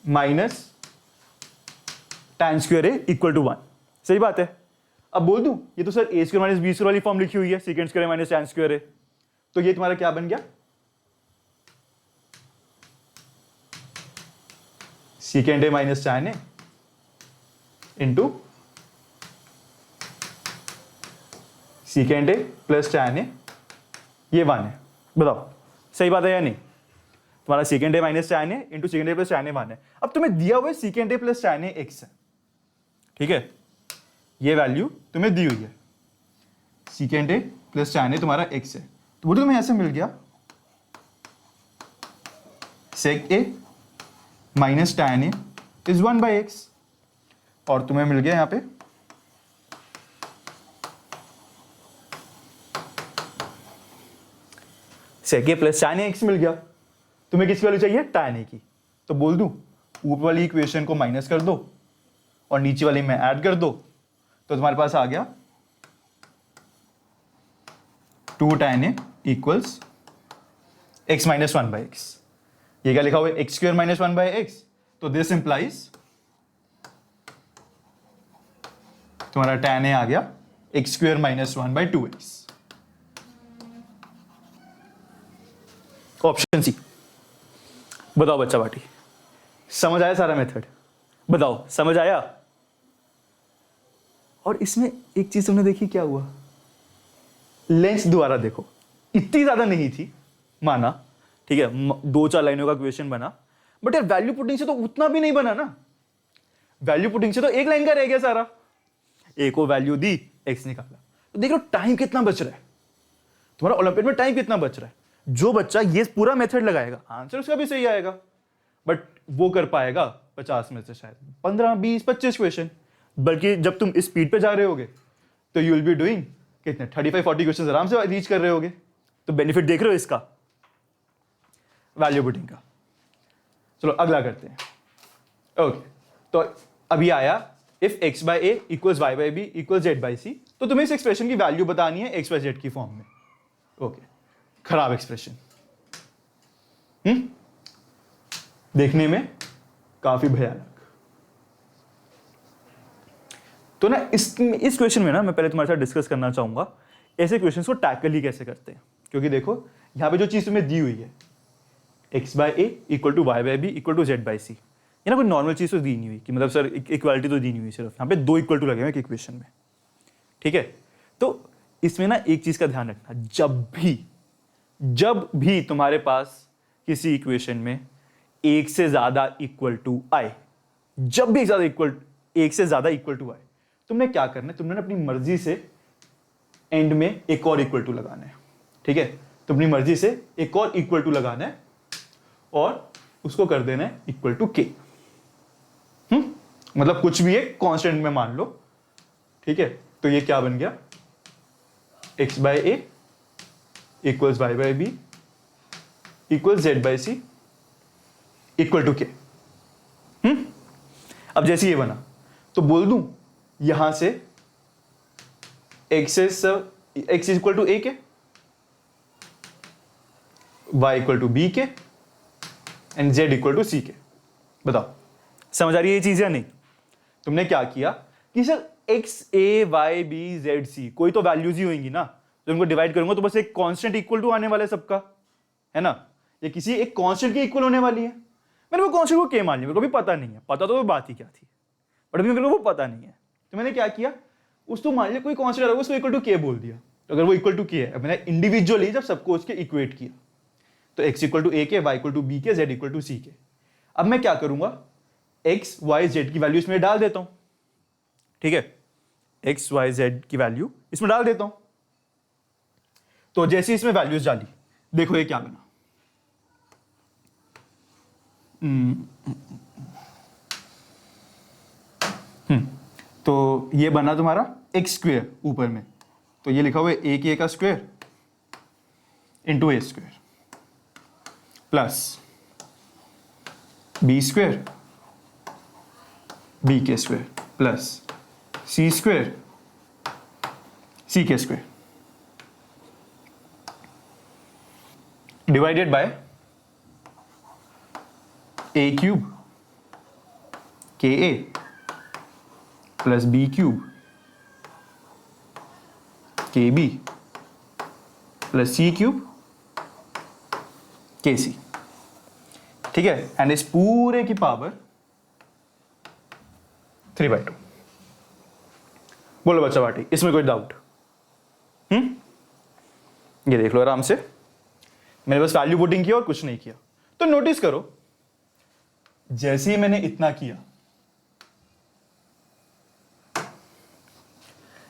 minus tan square a equal to 1। सही बात है। अब बोल दूं, ये तो sir a square minus b square वाली फॉर्म लिखी हुई है, secant square minus tan square a, तो ये तुम्हारा क्या बन गया? Secant a minus tan a into secant a plus tan a, ये 1 है। बताओ सही बात है या नहीं? तुम्हारा सीकेंड a minus tan a into secant a plus tan ए 1 है। अब तुम्हें दिया हुआ है सीकेंड a plus tan A x है, ठीक है, ये वैल्यू तुम्हें दी हुई है, सीकेंड ए प्लस tan ए तुम्हारा x है, तो वो तुम्हें ऐसे मिल गया sec a minus tan A is 1/x, और तुम्हें मिल गया यहां पे sec a plus tan A x मिल गया। तुम्हें किसकी वैल्यू चाहिए? tan ए की। तो बोल दूं ऊपर वाली इक्वेशन को माइनस कर दो और नीचे वाली में ऐड कर दो, तो तुम्हारे पास आ गया 2 tan ए इक्वल्स x माइनस 1/x। ये क्या लिखा हुआ है? एक्स स्क्वायर माइनस 1/x, तो दिस इंप्लाइज तुम्हारा tan ए आ गया x square minus 1/2x। Option c. बताओ बच्चा पार्टी, समझ आया सारा मेथड? बताओ समझ आया? और इसमें एक चीज तुमने देखी, क्या हुआ? लेंथ दोबारा देखो, इतनी ज्यादा नहीं थी, माना, ठीक है, 2-4 लाइनों का क्वेश्चन बना, बट यार वैल्यू पुटिंग से तो उतना भी नहीं बना ना। वैल्यू पुटिंग से तो 1 लाइन का रह गया सारा। ए को वैल्यू दी, एक्स निकाला, तो देख लो टाइम कितना बच रहा है तुम्हारा, ओलंपियाड में टाइम कितना बच रहा है। जो बच्चा ये पूरा मेथड लगाएगा आंसर उसका भी सही आएगा, बट वो कर पाएगा 50 में से शायद 15, 20, 25 क्वेश्चन। बल्कि जब तुम इस स्पीड पे जा रहे होगे तो यू विल बी डूइंग कितने 35-40 क्वेश्चन आराम से रीच कर रहे होगे। तो बेनिफिट देख रहे हो इसका, वैल्यू पुटिंग का। चलो अगला करते हैं। ओके, तो अभी आया if x by a equals y by b equals z by c, तो तुम्हें इस एक्सप्रेशन की वैल्यू बतानी है x बाय z की फॉर्म में। ओके, खराब एक्सप्रेशन, देखने में काफी भयानक। तो ना इस क्वेश्चन में ना मैं पहले तुम्हारे साथ डिस्कस करना चाहूंगा ऐसे क्वेश्चंस को टैकल ही कैसे करते हैं, क्योंकि देखो यहां पे जो चीज तुम्हें दी हुई है x by a equal to y by b equal to z by c, ये ना कोई नॉर्मल चीज तो दी नहीं हुई कि मतलब सर इक्वालिटी तो दी नहीं हुई, सिर्फ यहाँ पे 2 इक्वल टू लगे हुए एक इक्वेशन में, ठीक है। तो इसमें ना एक चीज का ध्यान रखना, जब भी तुम्हारे पास किसी इक्वेशन में एक से ज्यादा इक्वल टू आए, जब भी एक से ज्यादा इक्वल टू आए, तुमने क्या करना है? तुमने अपनी मर्जी से एंड में एक और इक्वल टू लगाना है, ठीक है। तो अपनी मर्जी से एक और इक्वल टू लगाना है और उसको कर देना है इक्वल टू के। मतलब कुछ भी एक कांस्टेंट में मान लो, ठीक है। तो ये क्या बन गया? x by a equals y by b equals z by c equal to k. अब जैसे ये बना तो बोल दूं यहां से x इक्वल टू ए के, y इक्वल टू बी के एंड z इक्वल टू सी के। बताओ समझ आ रही है ये चीज या नहीं? तुमने क्या किया कि sir x a y b z c कोई तो वैल्यूज ही होंगी ना, तो उनको डिवाइड करूंगा तो बस एक कांस्टेंट इक्वल टू आने वाला है सबका, है ना। ये किसी एक कांस्टेंट के इक्वल होने वाली है। मैंने वो कांस्टेंट को के मान लिया, मेरे को भी पता नहीं है, पता तो बात ही क्या थी, बट अभी मेरे को वो पता नहीं है। तो मैंने क्या किया, उसको मान लिया कोई कांस्टेंट होगा, उसको इक्वल टू के बोल दिया। तो अगर वो इक्वल टू के है, मैंने इंडिविजुअली जब सबको उसके इक्वेट किया, तो x इक्वल टू ए के, y इक्वल टू बी के, z इक्वल टू सी के। अब मैं क्या करूंगा, x y z की वैल्यू इसमें डाल देता हूं, ठीक है। x y z की वैल्यू इसमें डाल देता हूं। तो जैसे इसमें वैल्यूज डाली, देखो ये क्या बना, तो ये बना तुम्हारा एक्स स्क्वेयर ऊपर में, तो ये लिखा हुआ है ए की ए का square into A square plus B square B के square plus C square C के square divided by A cube के ए प्लस बी क्यूब के बी प्लस सी क्यूब के सी। ठीक है, एंड इस पूरे की पावर 3/2। बोलो बच्चा बाटी, इसमें कोई डाउट? ये देख लो आराम से, मैंने बस वैल्यू पुटिंग किया और कुछ नहीं किया। तो नोटिस करो, जैसे ही मैंने इतना किया,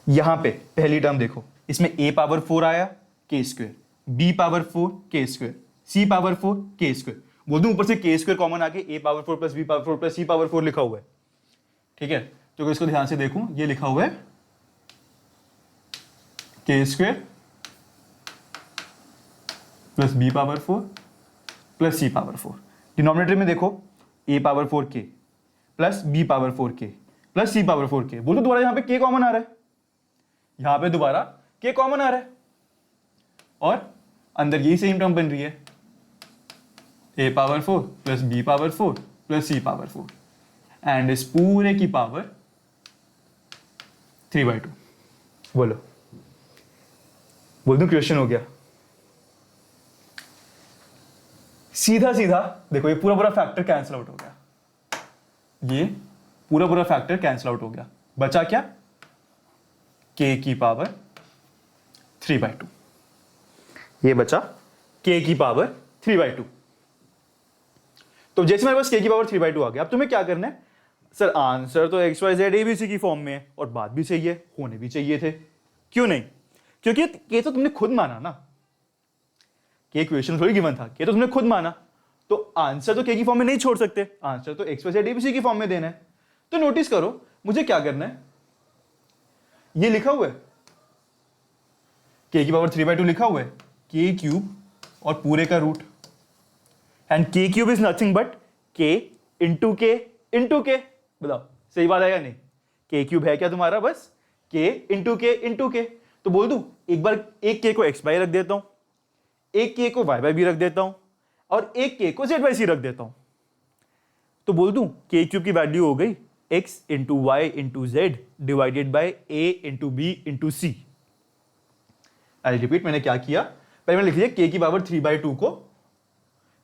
यहां पे पहली टर्म देखो, इसमें a पावर 4 आया के स्क्वेयर, b पावर 4 के स्क्वेयर, c पावर 4 के स्क्वेयर। बोल दूं ऊपर से के स्क्वेयर कॉमन आके a power 4 plus b power 4 plus c power 4 लिखा हुआ है। ठीक है, तो इसको ध्यान से देखूं, ये लिखा हुआ है के square plus b power 4 plus c power 4। Denominator में देखो a power 4 k plus b power 4 k plus c power 4 k। बोलो दोबारा यहां पे k कॉमन आ रहा है, यहां पे दोबारा k कॉमन आ रहा है, और अंदर यही सेम टर्म बन रही है a power 4 plus b power 4 plus c power 4, and इस पूरे की पावर 3/2। बोलो, बोल दूं क्वेश्चन हो गया? सीधा सीधा देखो, ये पूरा पूरा फैक्टर कैंसिल आउट हो गया, ये पूरा पूरा फैक्टर कैंसिल आउट हो गया, बचा क्या? k की पावर 3/2। ये बचा k की पावर 3/2। तो जैसे मेरे पास k की पावर 3/2 आ गया, अब तुम्हें क्या करना है? सर आंसर तो एक्स वाई जेड एबीसी की फॉर्म में है, और बात भी सही है, होने भी चाहिए थे, क्यों नहीं? क्योंकि k तो तुमने खुद माना ना, k इक्वेशन थोड़ी गिवन था, k तो तुमने खुद माना, तो आंसर तो k की फॉर्म में नहीं छोड़ सकते, आंसर तो एक्स वाई जेड एबीसी की फॉर्म में देना है। तो नोटिस करो, मुझे क्या करना है, ये लिखा हुआ है k की पावर 3/2 लिखा हुआ है, k क्यूब और पूरे का root, and k cube is nothing but k into k into k. बताओ सही बात है या नहीं? k क्यूब है क्या तुम्हारा? बस k इंटू के इंटू के। तो बोल दूं एक बार, एक k को x बाई रख देता हूं, एक k को y बाई बी रख देता हूं, और एक k को z बाई सी रख देता हूं। तो बोल दूं k क्यूब की वैल्यू हो गई x into y into z divided by a into b into c. I repeat, मैंने क्या किया, पहले मैंने लिख दिया k की पावर 3/2 को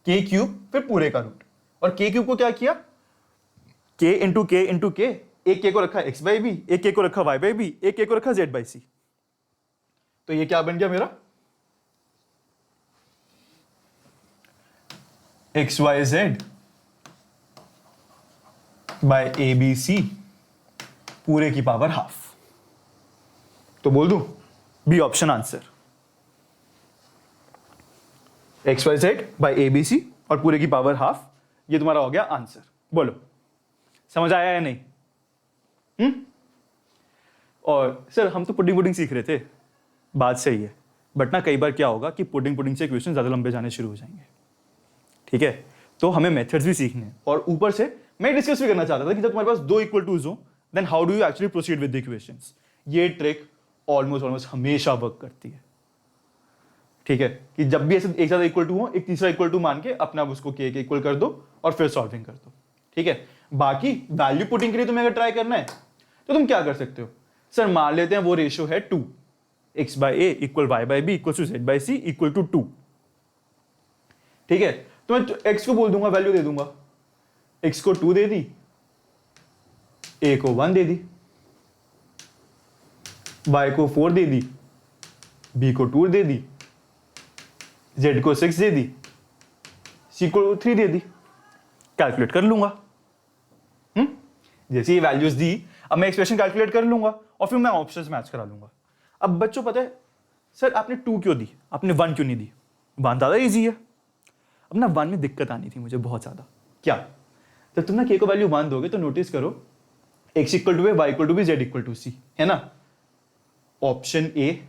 k क्यूब फिर पूरे का रूट, और k क्यूब को क्या किया, k इंटू के इंटू के, एक k को रखा x बाई बी, एक k को रखा y बाई बी, एक k को रखा z बाई सी। तो ये क्या बन गया मेरा, x y z by a b c पूरे की पावर हाफ। तो बोल दूं b option answer, x y z by a b c और पूरे की पावर हाफ, ये तुम्हारा हो गया आंसर। बोलो समझ आया या नहीं? और सर हम तो पुडिंग पुडिंग सीख रहे थे, बात सही है, बट ना कई बार क्या होगा कि पुडिंग पुडिंग से क्वेश्चन ज्यादा लंबे जाने शुरू हो जाएंगे। ठीक है, तो हमें मेथड्स भी सीखने हैं, और ऊपर से मैं डिस्कस भी करना चाहता था कि जब तुम्हारे पास दो इक्वल टूज हो, then how do you actually proceed with the equations. ये ट्रिक ऑलमोस्ट हमेशा वर्क करती है। ठीक है, कि जब भी ऐसे एक ज्यादा इक्वल टू हो, एक तीसरा इक्वल टू मान के अपना उसको के इक्वल कर दो और फिर सॉल्विंग कर दो। ठीक है, बाकी वैल्यू पुटिंग के लिए तुम्हें अगर ट्राई करना है तो तुम क्या कर सकते हो, सर मान लेते हैं वो रेशियो है 2, x by a equal y by b equal to z by c equal to 2। ठीक है, तो मैं एक्स को बोल दूंगा, वैल्यू दे दूंगा, एक्स को 2 दे दी, ए को 1 दे दी, y को 4 दे दी, b को 2 दे दी, z को 6 दे दी, c को 3 दे दी। कैलकुलेट कर लूंगा। जैसे ये वैल्यूज दी, अब मैं एक्सप्रेशन कैलकुलेट कर लूंगा और फिर मैं ऑप्शंस मैच करा लूंगा। अब बच्चों पता है सर आपने 2 क्यों दी, आपने 1 क्यों नहीं दी? 1 ज्यादा इजी है। अब ना 1 में दिक्कत आनी थी मुझे बहुत ज्यादा, क्या? जब तुम ना k को वैल्यू 1 दोगे तो नोटिस करो x equal to y equal to b z equal to c, है ना? Option a,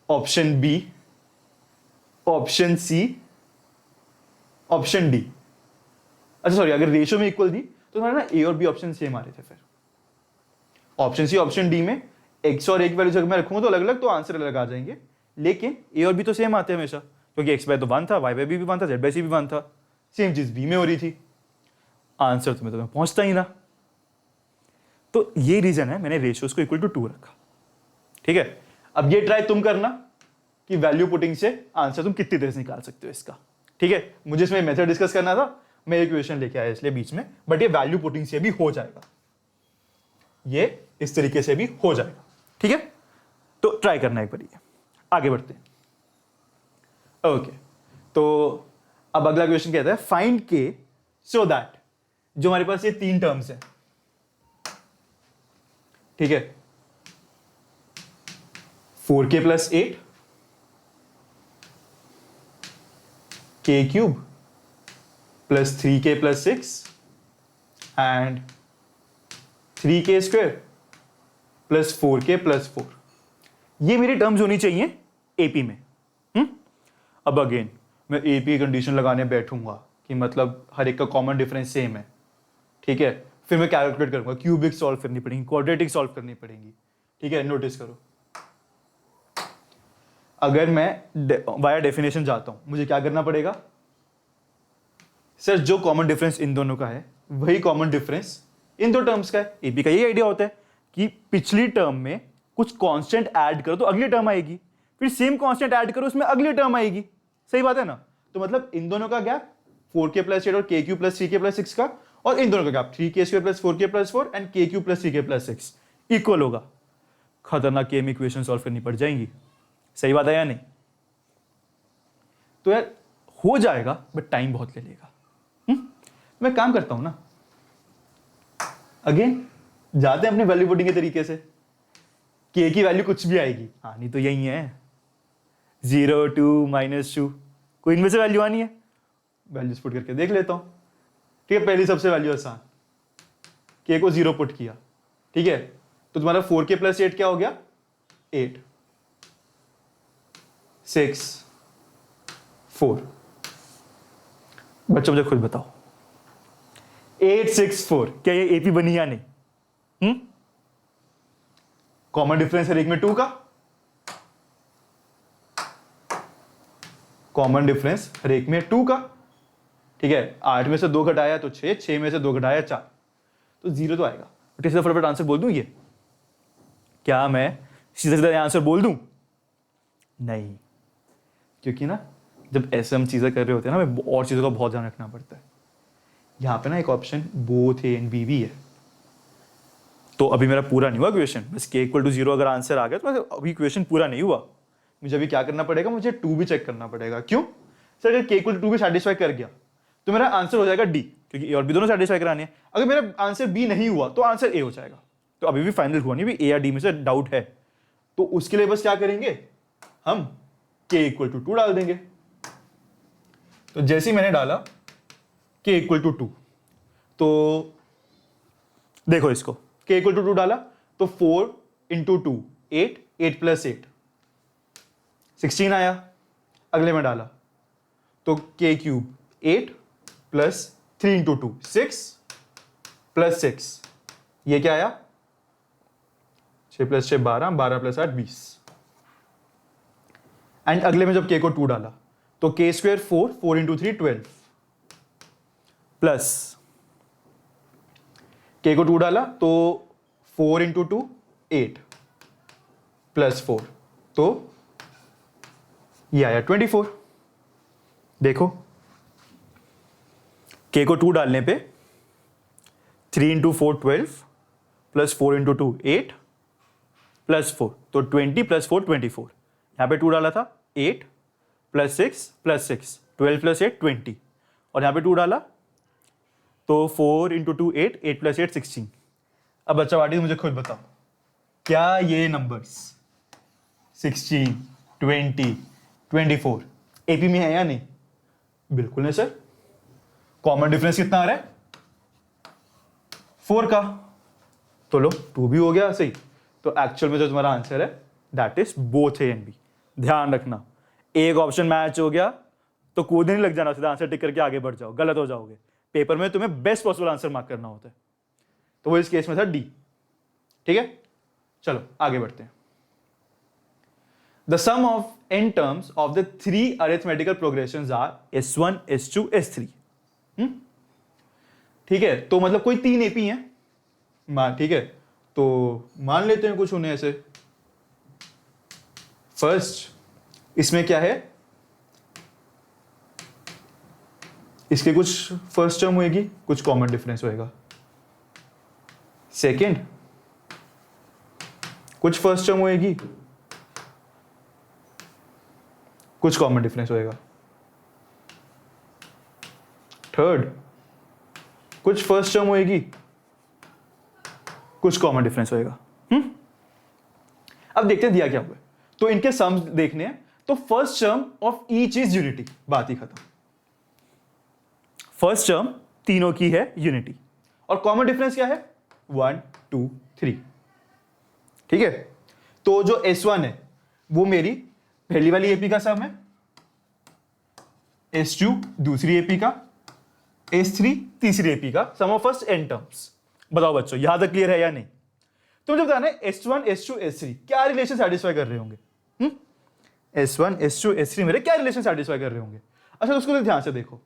option b, option c, option d. अच्छा सॉरी, अगर रेशियो में इक्वल दी तो तुम्हारा ना ए और बी ऑप्शन सेम आ रहे थे। फिर ऑप्शन सी ऑप्शन डी में एक्स और ए की वैल्यू जब मैं रखूंगा तो अलग अलग, तो आंसर अलग आ जाएंगे, लेकिन ए और बी तो सेम आते हैं हमेशा, क्योंकि एक्स बाय तो 1 था, वाई बाय बी भी 1 था, जेड बाय सी भी 1 था, सेम चीज बी में हो रही थी। आंसर तुम्हें पहुंचता ही ना। तो ये रीजन है मैंने रेशियोज को इक्वल टू 2 रखा। ठीक है, अब ये ट्राई तुम करना कि वैल्यू पुटिंग से आंसर तुम कितनी देर से निकाल सकते हो इसका। ठीक है, मुझे इसमें मेथड डिस्कस करना था, मैं एक इक्वेशन लेके आया इसलिए बीच में, बट ये वैल्यू पुटिंग से भी हो जाएगा, ये इस तरीके से भी हो जाएगा। ठीक है, तो ट्राई करना एक बार, ये आगे बढ़ते हैं। ओके, तो अब अगला क्वेश्चन कहता है फाइंड के सो दैट, जो हमारे पास ये 3 टर्म्स है, ठीक है, 4k plus 8, k cube plus 3k plus 6 and 3k square plus 4k plus 4, ये मेरी टर्म्स होनी चाहिए एपी में। अब अगेन मैं एपी कंडीशन लगाने बैठूंगा कि मतलब हर एक का कॉमन डिफरेंस सेम है। ठीक है, फिर मैं कैलकुलेट करूंगा, क्यूबिक सॉल्व करनी पड़ेगी, क्वाड्रेटिक सॉल्व करनी पड़ेगी। ठीक है, नोटिस करो, अगर मैं वाया डेफिनेशन जाता हूं, मुझे क्या करना पड़ेगा? सर जो कॉमन डिफरेंस इन दोनों का है वही कॉमन डिफरेंस इन दो टर्म्स का है। एपी का ये आइडिया होता है कि पिछली टर्म में कुछ कांस्टेंट ऐड करो तो अगली टर्म आएगी, फिर सेम कांस्टेंट ऐड करो उसमें अगली टर्म आएगी। सही बात है ना? तो मतलब इन दोनों का गैप 4k प्लस 8 और k Q plus 3k plus 6 का, और इन दोनों का gap 3k square plus 4k plus 4 and k Q plus 3k plus 6 equal होगा। खतरनाक केम इक्वेशन सॉल्व करनी पड़ जाएंगी। सही बात है या नहीं? तो यार हो जाएगा, बट टाइम बहुत ले लेगा। मैं काम करता हूं ना, अगेन जाते हैं अपने वैल्यू पुटिंग के तरीके से। k की वैल्यू कुछ भी आएगी, आनी तो यही है, 0 2 -2, कोई इनमें से वैल्यू आनी है, वैल्यूज पुट करके देख लेता हूं। ठीक है, पहली सबसे वैल्यू आसान, k को 0 पुट किया। ठीक है, तो तुम्हारा 4k प्लस 8 क्या हो गया? 8 6 4। बच्चों मुझे खुद बताओ, 8 6 4 क्या ये एपी बनी या नहीं? कॉमन डिफरेंस है एक में 2 का, कॉमन डिफरेंस हर एक में 2 का। ठीक है, 8 में से 2 घटाया तो 6, 6 में से 2 घटाया 4, तो 0 तो आएगा। बट इसका फटाफट आंसर बोल दूं ये? क्या मैं सीधा सीधा आंसर बोल दूं? नहीं, क्योंकि ना जब ऐसे हम चीजें कर रहे होते हैं ना, हमें और चीजों का बहुत ध्यान रखना पड़ता है। यहां पे ना एक option both a and b भी है, तो अभी मेरा पूरा नहीं हुआ क्वेश्चन, बस k इक्वल टू 0 अगर आंसर आ गया तो अभी क्वेश्चन पूरा नहीं हुआ। मुझे अभी क्या करना पड़ेगा? मुझे 2 भी चेक करना पड़ेगा। क्यों सर? अगर k इक्वल टू 2 भी सेटिस्फाई कर गया तो मेरा आंसर हो जाएगा डी, क्योंकि ए और बी दोनों सेटिस्फाई कराने हैं। अगर मेरा आंसर बी नहीं हुआ तो आंसर ए हो जाएगा। तो अभी भी फाइनल हुआ नहीं, ए या डी में से डाउट है, तो उसके लिए बस क्या करेंगे, हम k इक्वल टू 2 डाल देंगे। तो जैसे ही मैंने डाला k इक्वल टू 2, तो देखो इसको, k इक्वल टू 2 डाला तो 4 इंटू 2 8, 8 प्लस 8 16 आया। अगले में डाला तो k cube 8 plus 3 into 2 6 plus 6, ये क्या आया? 6 प्लस 6 12, 12 प्लस 8 20। एंड अगले में जब k को 2 डाला तो k square 4, 4 into 3 12 plus k को 2 डाला तो 4 इंटू 2 8 प्लस 4, तो ये आया 24। देखो k को 2 डालने पे 3 इंटू 4 12 प्लस 4 इंटू 2 8 प्लस 4, तो 20 प्लस 4 24। यहां पे 2 डाला था 8 प्लस 6 प्लस 6 12 प्लस 8 20, और यहां पे 2 डाला तो 4 इंटू 2 8, 8 प्लस 8 16। अब बच्चा वाटी मुझे खुद बताओ, क्या ये नंबर्स 16 20 24 एपी में है या नहीं? बिल्कुल नहीं सर, कॉमन डिफरेंस कितना आ रहा है 4 का, तो लो 2 भी हो गया सही। तो एक्चुअल में जो तुम्हारा आंसर है that is both a and b. ध्यान रखना, एक ऑप्शन मैच हो गया तो कूदने नहीं लग जाना, सीधा आंसर टिक करके आगे बढ़ जाओ, गलत हो जाओगे। पेपर में तुम्हें बेस्ट पॉसिबल आंसर मार्क करना होता है, तो वो इस केस में था डी। ठीक है, चलो आगे बढ़ते हैं। The sum of n terms of the 3 arithmetical progressions are S1 S2 S3। ठीक है, तो मतलब कोई 3 एपी हैं मान, ठीक है, तो मान लेते हैं कुछ उन्हें ऐसे। फर्स्ट इसमें क्या है, इसके कुछ फर्स्ट टर्म होएगी, कुछ कॉमन डिफरेंस होएगा। सेकंड कुछ फर्स्ट टर्म होएगी, कुछ कॉमन डिफरेंस होएगा। थर्ड कुछ फर्स्ट टर्म होएगी, कुछ कॉमन डिफरेंस होएगा। अब देखते हैं दिया क्या हुआ है। तो इनके सम्स देखने हैं, तो first term of each is unity, बात ही खत्म। फर्स्ट टर्म तीनों की है यूनिटी, और कॉमन डिफरेंस क्या है 1 2 3। ठीक है, तो जो S1 है वो मेरी पहली वाली एपी का सम है, S2 दूसरी एपी का, S3 तीसरी एपी का, सम ऑफ फर्स्ट n टर्म्स। बताओ बच्चों यहां तक क्लियर है या नहीं? तो मुझे बताना है S1 S2 S3 क्या रिलेशन सेटिस्फाई कर रहे होंगे। S1 S2 S3 मेरे क्या रिलेशन सेटिस्फाई कर रहे होंगे। अच्छा, तो उसको ध्यान से देखो,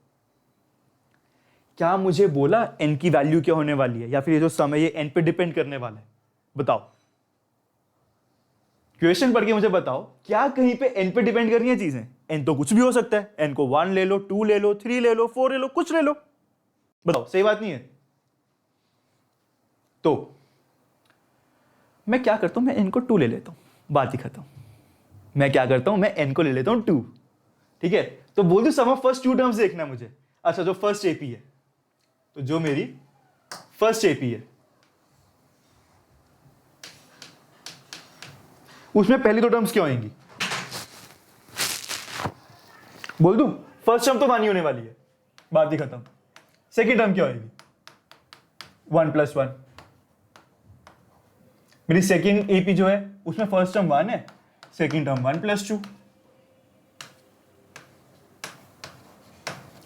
क्या मुझे बोला n की वैल्यू क्या होने वाली है, या फिर ये जो सम है ये n पे डिपेंड करने वाला है? बताओ, क्वेश्चन पढ़ के मुझे बताओ, क्या कहीं पे n पे डिपेंड कर रही है चीजें? n तो कुछ भी हो सकता है, n को 1 ले लो, 2 ले लो, 3 ले लो, 4 ले लो, कुछ ले लो। बताओ, सही बात नहीं है? तो मैं क्या करता हूं, मैं n को 2 ले लेता हूं, बात ही खत्म। मैं क्या करता हूं, मैं n को ले लेता हूं 2। ठीक है, तो बोल दो सम ऑफ फर्स्ट 2 टर्म्स देखना है मुझे। अच्छा, जो फर्स्ट एपी है, तो जो मेरी फर्स्ट एपी है उसमें पहली 2 टर्म्स क्या होंगी? बोल दूं, फर्स्ट टर्म तो 1 ही होने वाली है, बात ही खत्म। सेकेंड टर्म क्या होगी 1 + 1। मेरी सेकेंड एपी जो है उसमें फर्स्ट टर्म 1 है, सेकेंड टर्म 1 + 2।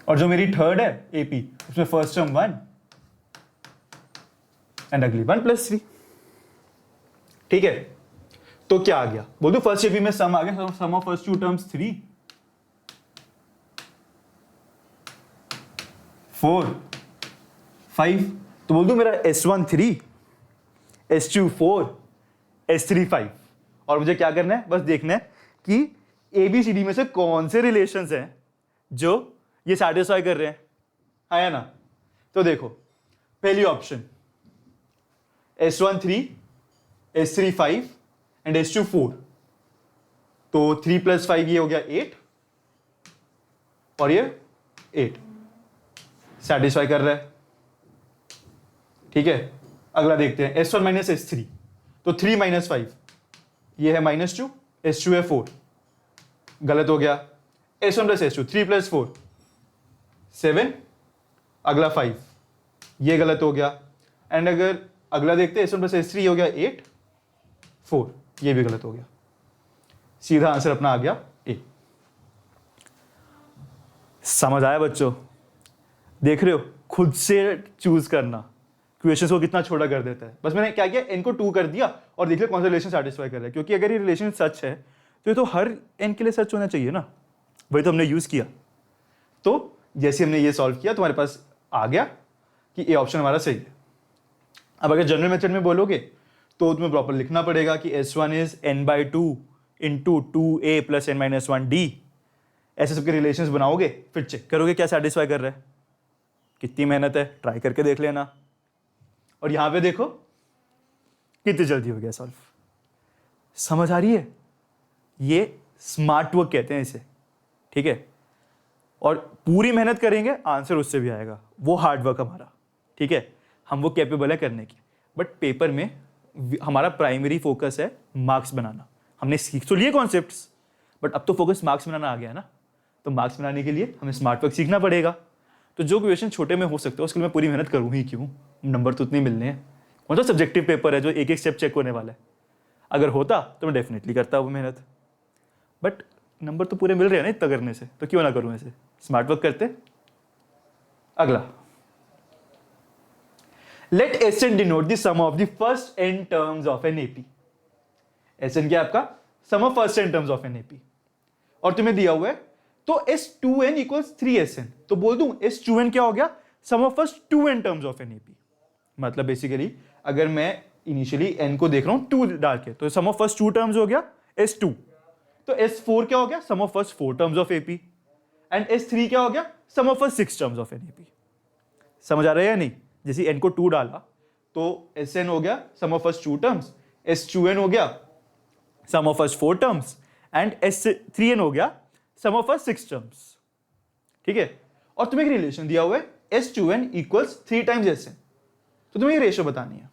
और जो मेरी थर्ड है एपी उसमें फर्स्ट टर्म 1 एंड अगली 1 + 3। ठीक है, तो क्या आ गया? बोल दो फर्स्ट एपी में सम आ गया, सम ऑफ फर्स्ट 2 टर्म्स 3 4 5। तो बोल दो मेरा S1 3 S2 4 S3 5। और मुझे क्या करना है, बस देखना है कि ABCD में से कौन से रिलेशंस हैं जो ये सैटिस्फाई कर रहे हैं, है ना? तो देखो, पहली option S1 3 S3 5 and S2 4। तो 3 + 5 ये हो गया 8, और ये 8 सैटिस्फाई कर रहा है। ठीक है, अगला देखते हैं S1 - S3। तो 3 - 5 ये है -2, S2 है 4, गलत हो गया। S1 + S2 3 + 4 7, अगला 5 ये गलत हो गया। एंड अगर अगला देखते हैं S1 + S3 हो गया 8 4, ये भी गलत हो गया। सीधा आंसर अपना आ गया ए। समझ आया बच्चों? देख रहे हो, खुद से चूज करना क्वेश्चंस को कितना छोटा कर देता है। बस मैंने क्या किया, n को 2 कर दिया और देख लिया कौन सा रिलेशन सेटिस्फाई कर रहा है, क्योंकि अगर ये रिलेशन सच है तो ये तो हर n के लिए सच होना चाहिए ना। वही तो हमने यूज किया। तो जैसे हमने ये सॉल्व किया, तुम्हारे पास आ गया कि ए ऑप्शन हमारा सही है। अब अगर जनरल मेथड में बोलोगे तो तुम्हें प्रॉपर लिखना पड़ेगा कि S1 is n/2 × 2a + n - 1d। ऐसे सबके रिलेशंस बनाओगे, फिर चेक करोगे क्या सेटिस्फाई कर रहा है। कितनी मेहनत है, ट्राई करके देख लेना। और यहां पे देखो कितनी जल्दी हो गया सॉल्व। समझ आ रही है? ये स्मार्ट वर्क कहते हैं इसे। ठीक है, और पूरी मेहनत करेंगे आंसर उससे भी आएगा, वो हार्ड वर्क हमारा। ठीक है, हम वो कैपेबल है करने की। बट पेपर में हमारा प्राइमरी फोकस है मार्क्स बनाना। हमने सीख तो लिए कॉन्सेप्ट्स, बट अब तो फोकस मार्क्स बनाना आ गया है ना। तो मार्क्स बनाने के लिए हमें स्मार्ट वर्क सीखना पड़ेगा। तो जो क्वेश्चन छोटे में हो सकता है उसके लिए मैं पूरी मेहनत करूँ ही क्यों, नंबर तो उतने मिलने हैं। कौन सा सब्जेक्टिव पेपर है जो एक एक स्टेप चेक होने वाला है? अगर होता तो मैं डेफिनेटली करता वो मेहनत, बट नंबर तो पूरे मिल रहे हैं ना इतना करने से, तो क्यों ना करूँ ऐसे, स्मार्ट वर्क करते। अगला, let Sn denote the sum of the first n terms of an AP. Sn क्या है आपका? Sum of first n terms of an AP, और तुम्हें दिया हुआ है तो S2n इक्वल्स 3Sn, तो बोल दूं S2n क्या हो गया? Sum of first 2n terms of an AP. मतलब बेसिकली अगर मैं इनिशियली n को देख रहा हूं 2 डाल के, तो सम ऑफ फर्स्ट 2 टर्म्स हो गया S2, तो S4 क्या हो गया? Sum of first 4 terms of AP, and S3 क्या हो गया? Sum of first 6 terms of an AP. समझ आ रहा है या नहीं? जैसे n को 2 डाला तो Sn हो गया sum of first 2 terms, S2n हो गया sum of first 4 terms, and S3n हो गया सम ऑफ फर्स्ट 6 टर्म्स। ठीक है, और तुम्हें एक रिलेशन दिया हुआ है S2n इक्वल्स 3 टाइम्स Sn, तो तुम्हें ये रेशियो बतानी है।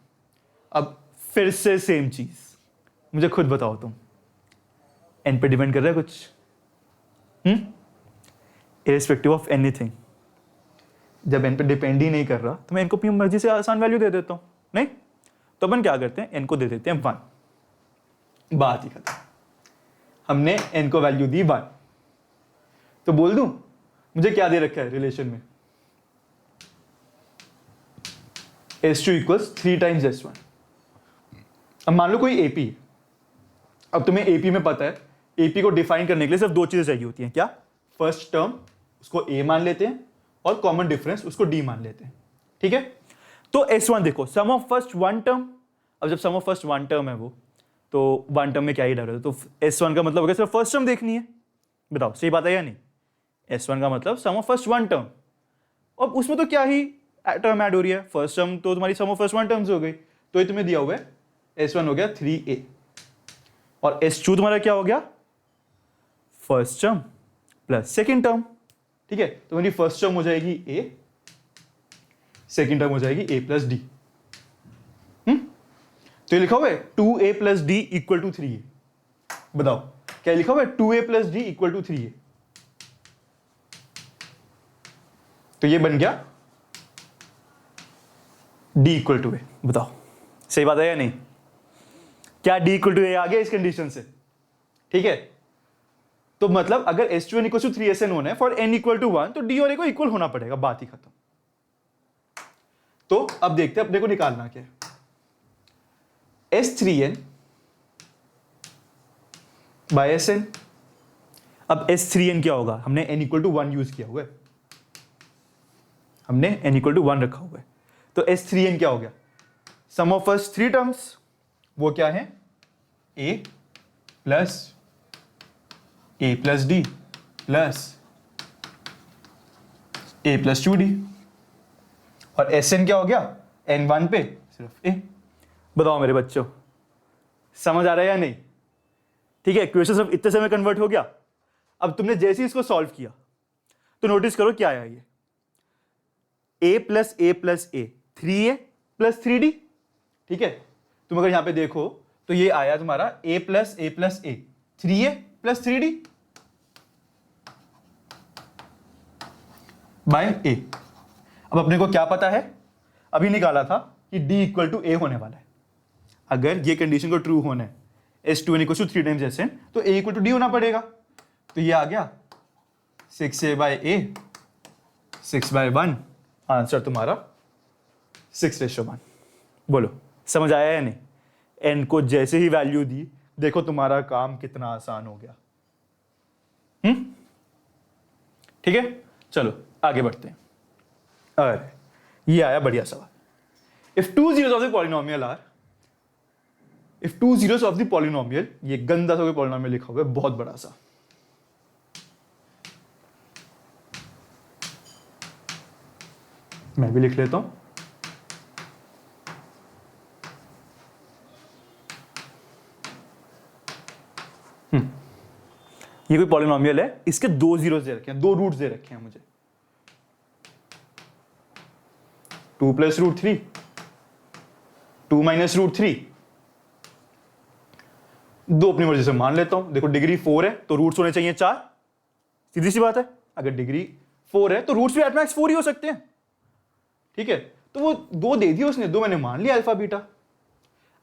अब फिर से सेम चीज, मुझे खुद बताओ तुम, n पे डिपेंड कर रहा है कुछ? इररिस्पेक्टिव ऑफ एनीथिंग, जब n पे डिपेंड ही नहीं कर रहा तो मैं n को अपनी मर्जी से आसान वैल्यू दे देता हूं, नहीं? तो अपन क्या करते हैं, n को दे देते हैं 1, बात ही खत्म। हमने n को वैल्यू दी 1, तो बोल दूं मुझे क्या दे रखा है रिलेशन में? S2 equals 3 times S1। अब मान लो कोई AP है, अब तुम्हें AP में पता है AP को डिफाइन करने के लिए सिर्फ 2 चीजें चाहिए होती हैं, क्या? फर्स्ट टर्म उसको A मान लेते हैं और कॉमन डिफरेंस उसको D मान लेते हैं। ठीक है, तो S1 देखो सम ऑफ फर्स्ट 1 टर्म, अब जब सम ऑफ फर्स्ट 1 टर्म है वो, तो 1 टर्म में क्या ही डर है, तो S1 का मतलब हो गया सिर्फ फर्स्ट टर्म देखनी है। बताओ सही बात है या नहीं? S1 का मतलब सम ऑफ फर्स्ट 1 टर्म, और उसमें तो क्या ही टर्म ऐड हो रही है, फर्स्ट टर्म तो तुम्हारी सम ऑफ फर्स्ट 1 टर्म्स हो गई, तो ये तुम्हें दिया हुआ है S1 हो गया 3A, और S2 तुम्हारा क्या हो गया? First term plus second term. ठीक है, तो मेरी फर्स्ट टर्म हो जाएगी A, सेकेंड टर्म हो जाएगी A प्लस D। तो ये लिखा हुआ है 2A plus D equal to 3A। बताओ क्या लिखा हुआ है? 2A plus D equal to 3A, तो ये बन गया D इक्वल टू A। बताओ सही बात है या नहीं? क्या D इक्वल टू A आ गया इस कंडीशन से? ठीक है, तो मतलब अगर S2n इक्वल टू 3Sn होना है फॉर n इक्वल टू 1, तो D और A को इक्वल होना पड़ेगा, बात ही खत्म। तो अब देखते हैं अपने को निकालना क्या है। S3n बाय Sn, अब S3n क्या होगा? हमने n इक्वल टू 1 यूज किया हुआ है, हमने n इक्वल टू 1 रखा हुआ है, तो S3n क्या हो गया? सम ऑफ फर्स्ट 3 टर्म्स, वो क्या है? A plus D plus A plus 2D, और Sn क्या हो गया? n1 पे सिर्फ A। बताओ मेरे बच्चों समझ आ रहा है या नहीं? ठीक है, क्वेश्चन सिर्फ इतने समय कन्वर्ट हो गया। अब तुमने जैसे ही इसको सॉल्व किया तो नोटिस करो क्या आया, ये A plus A plus A 3A plus 3D। ठीक है, तुम अगर यहां पे देखो तो ये आया तुम्हारा A plus A plus A 3A plus 3D by A। अब अपने को क्या पता है, अभी निकाला था कि D इक्वल टू A होने वाला है। अगर ये कंडीशन को ट्रू होना है S2n equal to 3 times Sn, तो A इक्वल टू D होना पड़ेगा। तो ये आ गया 6A बाय A 6/1, आंसर तुम्हारा 6:1। बोलो समझ आया या नहीं? n को जैसे ही वैल्यू दी, देखो तुम्हारा काम कितना आसान हो गया। ठीक है, चलो आगे बढ़ते हैं। अरे ये आया बढ़िया सवाल। If 2 zeros of the polynomial are, if 2 zeros of the polynomial, ये गंदा सा कोई पॉलिनोमियल लिखा हुआ है बहुत बड़ा सा, मैं भी लिख लेता हूं। ये कोई पॉलिनोमियल है, इसके 2 zeros दे रखे हैं, 2 रूट्स दे रखे हैं मुझे, 2 प्लस रूट 3, 2 माइनस रूट 3, 2 अपनी मर्जी से मान लेता हूं। देखो डिग्री 4 है तो रूट्स होने चाहिए 4, सीधी सी बात है। अगर डिग्री 4 है तो रूट्स भी एट मैक्स 4 ही हो सकते हैं, ठीक है। तो वो 2 दे दिए उसने, 2 मैंने मान लिया अल्फा बीटा।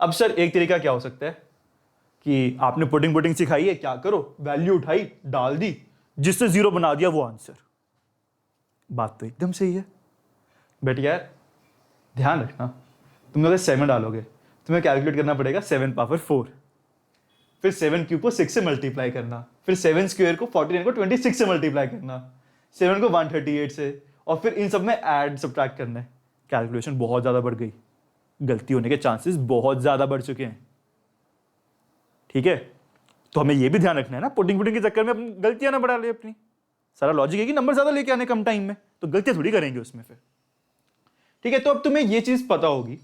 अब सर एक तरीका क्या हो सकता है कि आपने पुटिंग पुटिंग सिखाई है, क्या करो, वैल्यू उठाई डाल दी, जिससे 0 बना दिया वो आंसर। बात तो एकदम सही है, बट यार ध्यान रखना, तुम अगर 7 डालोगे तुम्हें कैलकुलेट करना पड़ेगा 7 पावर 4, फिर 7 क्यूब को 6 से मल्टीप्लाई करना, फिर 7 स्क्वायर को 49 को 26 से मल्टीप्लाई करना, 7 को 138 से, और फिर इन सब में ऐड सब्ट्रैक्ट करना है। कैलकुलेशन बहुत ज़्यादा बढ़ गई, गलती होने के चांसेस बहुत ज़्यादा बढ़ चुके हैं, ठीक है। तो हमें ये भी ध्यान रखना है ना, पुटिंग पुटिंग के चक्कर में अपनी गलतियां ना बढ़ा ले अपनी। सारा लॉजिक है कि नंबर ज़्यादा लेके आने कम टाइम में, तो गलतियां थोड़ी करेंगे उसमें फिर, ठीक है। तो अब तुम्हें ये चीज़ पता होगी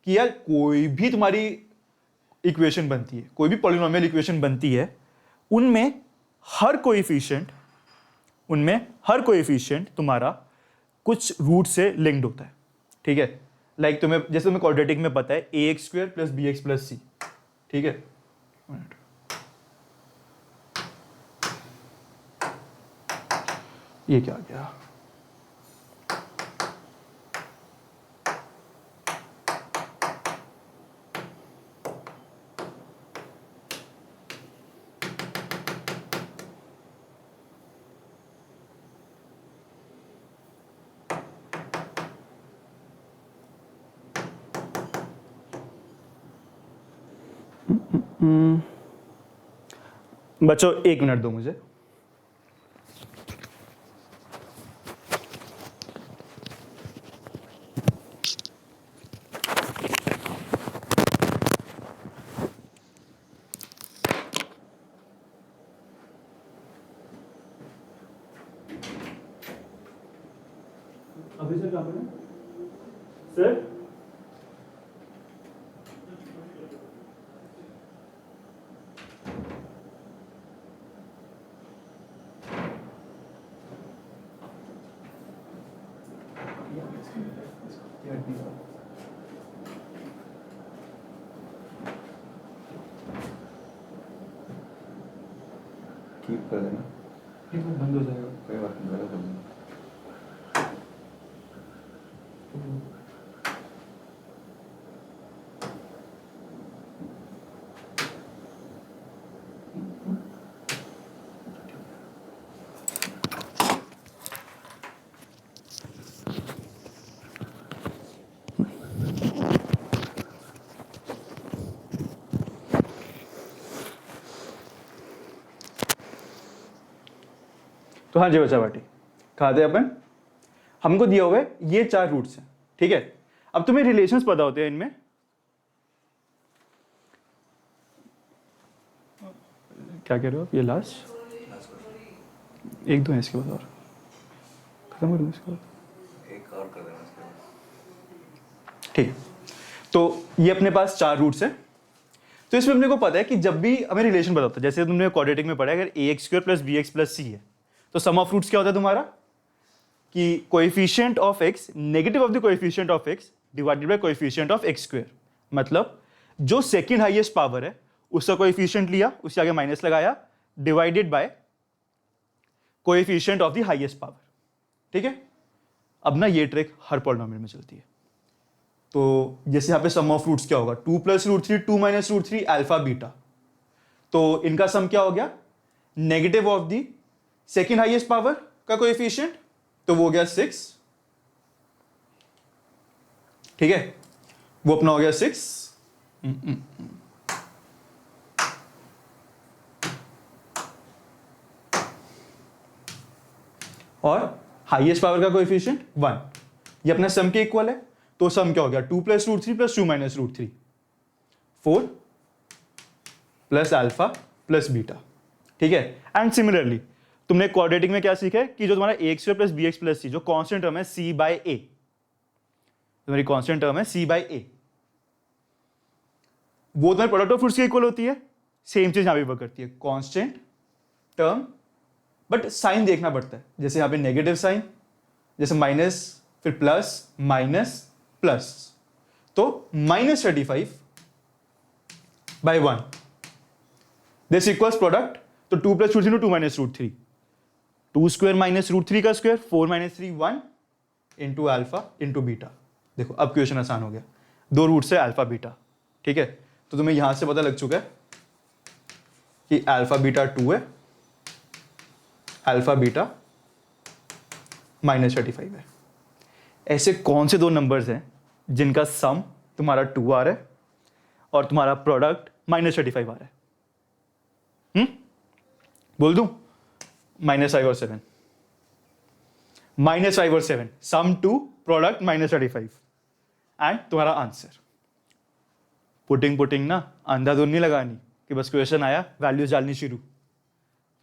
कि यार कोई भी तुम्हारी इक्वेशन बनती है, कोई भी पॉलिनोमियल इक्वेशन बनती है, उनमें हर कोएफिशिएंट तुम्हारा कुछ रूट से लिंक्ड होता है, ठीक है। लाइक तुम्हें जैसे तुम्हें क्वाड्रेटिक में पता है ax² + bx + c, ठीक है। ये क्या गया, बच्चों 1 मिनट दो मुझे। अभी सर कहाँ पर है सर? कीप कर देना, ये तो बंद हो जाएगा। कोई बात नहीं, कर देना। तो हाँ जी बच्चा बाटी, कहा थे अपन, हमको दिया हुआ है ये 4 रूट्स हैं, ठीक है। अब तुम्हें रिलेशंस पता होते हैं इनमें, क्या कह रहे हो आप, ये लास्ट 1-2 है, इसके बाद और खत्म कर दूं इसके बाद, एक और कर देना इसके बाद। ठीक है। तो ये अपने पास 4 रूट्स हैं। तो इसमें अपने को पता है कि जब भी हमें रिलेशन पता होता है, जैसे तुमने क्वाड्रेटिक में पढ़ा है, अगर ax² + bx + c है, तो सम ऑफ रूट्स क्या होता है तुम्हारा, कि coefficient of x negative of the coefficient of x divided by coefficient of x²। मतलब जो सेकंड हाईएस्ट पावर है उसका कोएफिशिएंट लिया, उसके आगे माइनस लगाया, divided by coefficient of the highest power, ठीक है। अब ना ये ट्रिक हर पॉलिनोमियल में चलती है। तो जैसे यहाँ पे सम ऑफ रूट्स क्या होगा, 2 + √3 2 - √3 अल्फा बीटा, तो इनका सम क्या हो गया, negative of the second highest power का कोएफिशिएंट, तो वो हो गया 6, ठीक है, वो अपना हो गया 6। और हाईएस्ट पावर का कोएफिशिएंट 1, ये अपना सम के इक्वल है, तो सम क्या हो गया, 2 + √3 + 2 - √3 4 प्लस अल्फा प्लस बीटा, ठीक है। एंड सिमिलरली तुमने क्वाड्रेटिक में क्या सीखा है कि जो तुम्हारा ax² + bx + c, जो कांस्टेंट टर्म है c/a, तुम्हारी कांस्टेंट टर्म है c/a, वो तुम्हारे प्रोडक्ट ऑफ फ्रूट्स के इक्वल होती है। सेम चीज यहां पे वर्क करती है, कांस्टेंट टर्म, बट साइन देखना पड़ता है, जैसे यहां पे नेगेटिव साइन, जैसे माइनस, फिर प्लस, माइनस, प्लस, तो -35/1 दिस इक्वल्स प्रोडक्ट, तो 2 + √3 2 - √3, 2 स्क्वायर माइनस रूट 3 का square, 4 minus 3 1 into alpha into beta. देखो अब क्वेश्चन आसान हो गया, दो रूट से अल्फा बीटा, ठीक है। तो तुम्हें यहां से पता लग चुका है कि अल्फा बीटा 2 है, अल्फा बीटा -35 है। ऐसे कौन से दो नंबर्स हैं जिनका सम तुम्हारा 2 आ रहा है और तुम्हारा प्रोडक्ट -35 आ रहा है? बोल दूं? -5 और 7, -5 और 7, सम 2, प्रोडक्ट -35 एंड तुम्हारा आंसर। पुटिंग ना अंधाधुन नहीं लगानी कि बस क्वेश्चन आया वैल्यूज डालनी शुरू।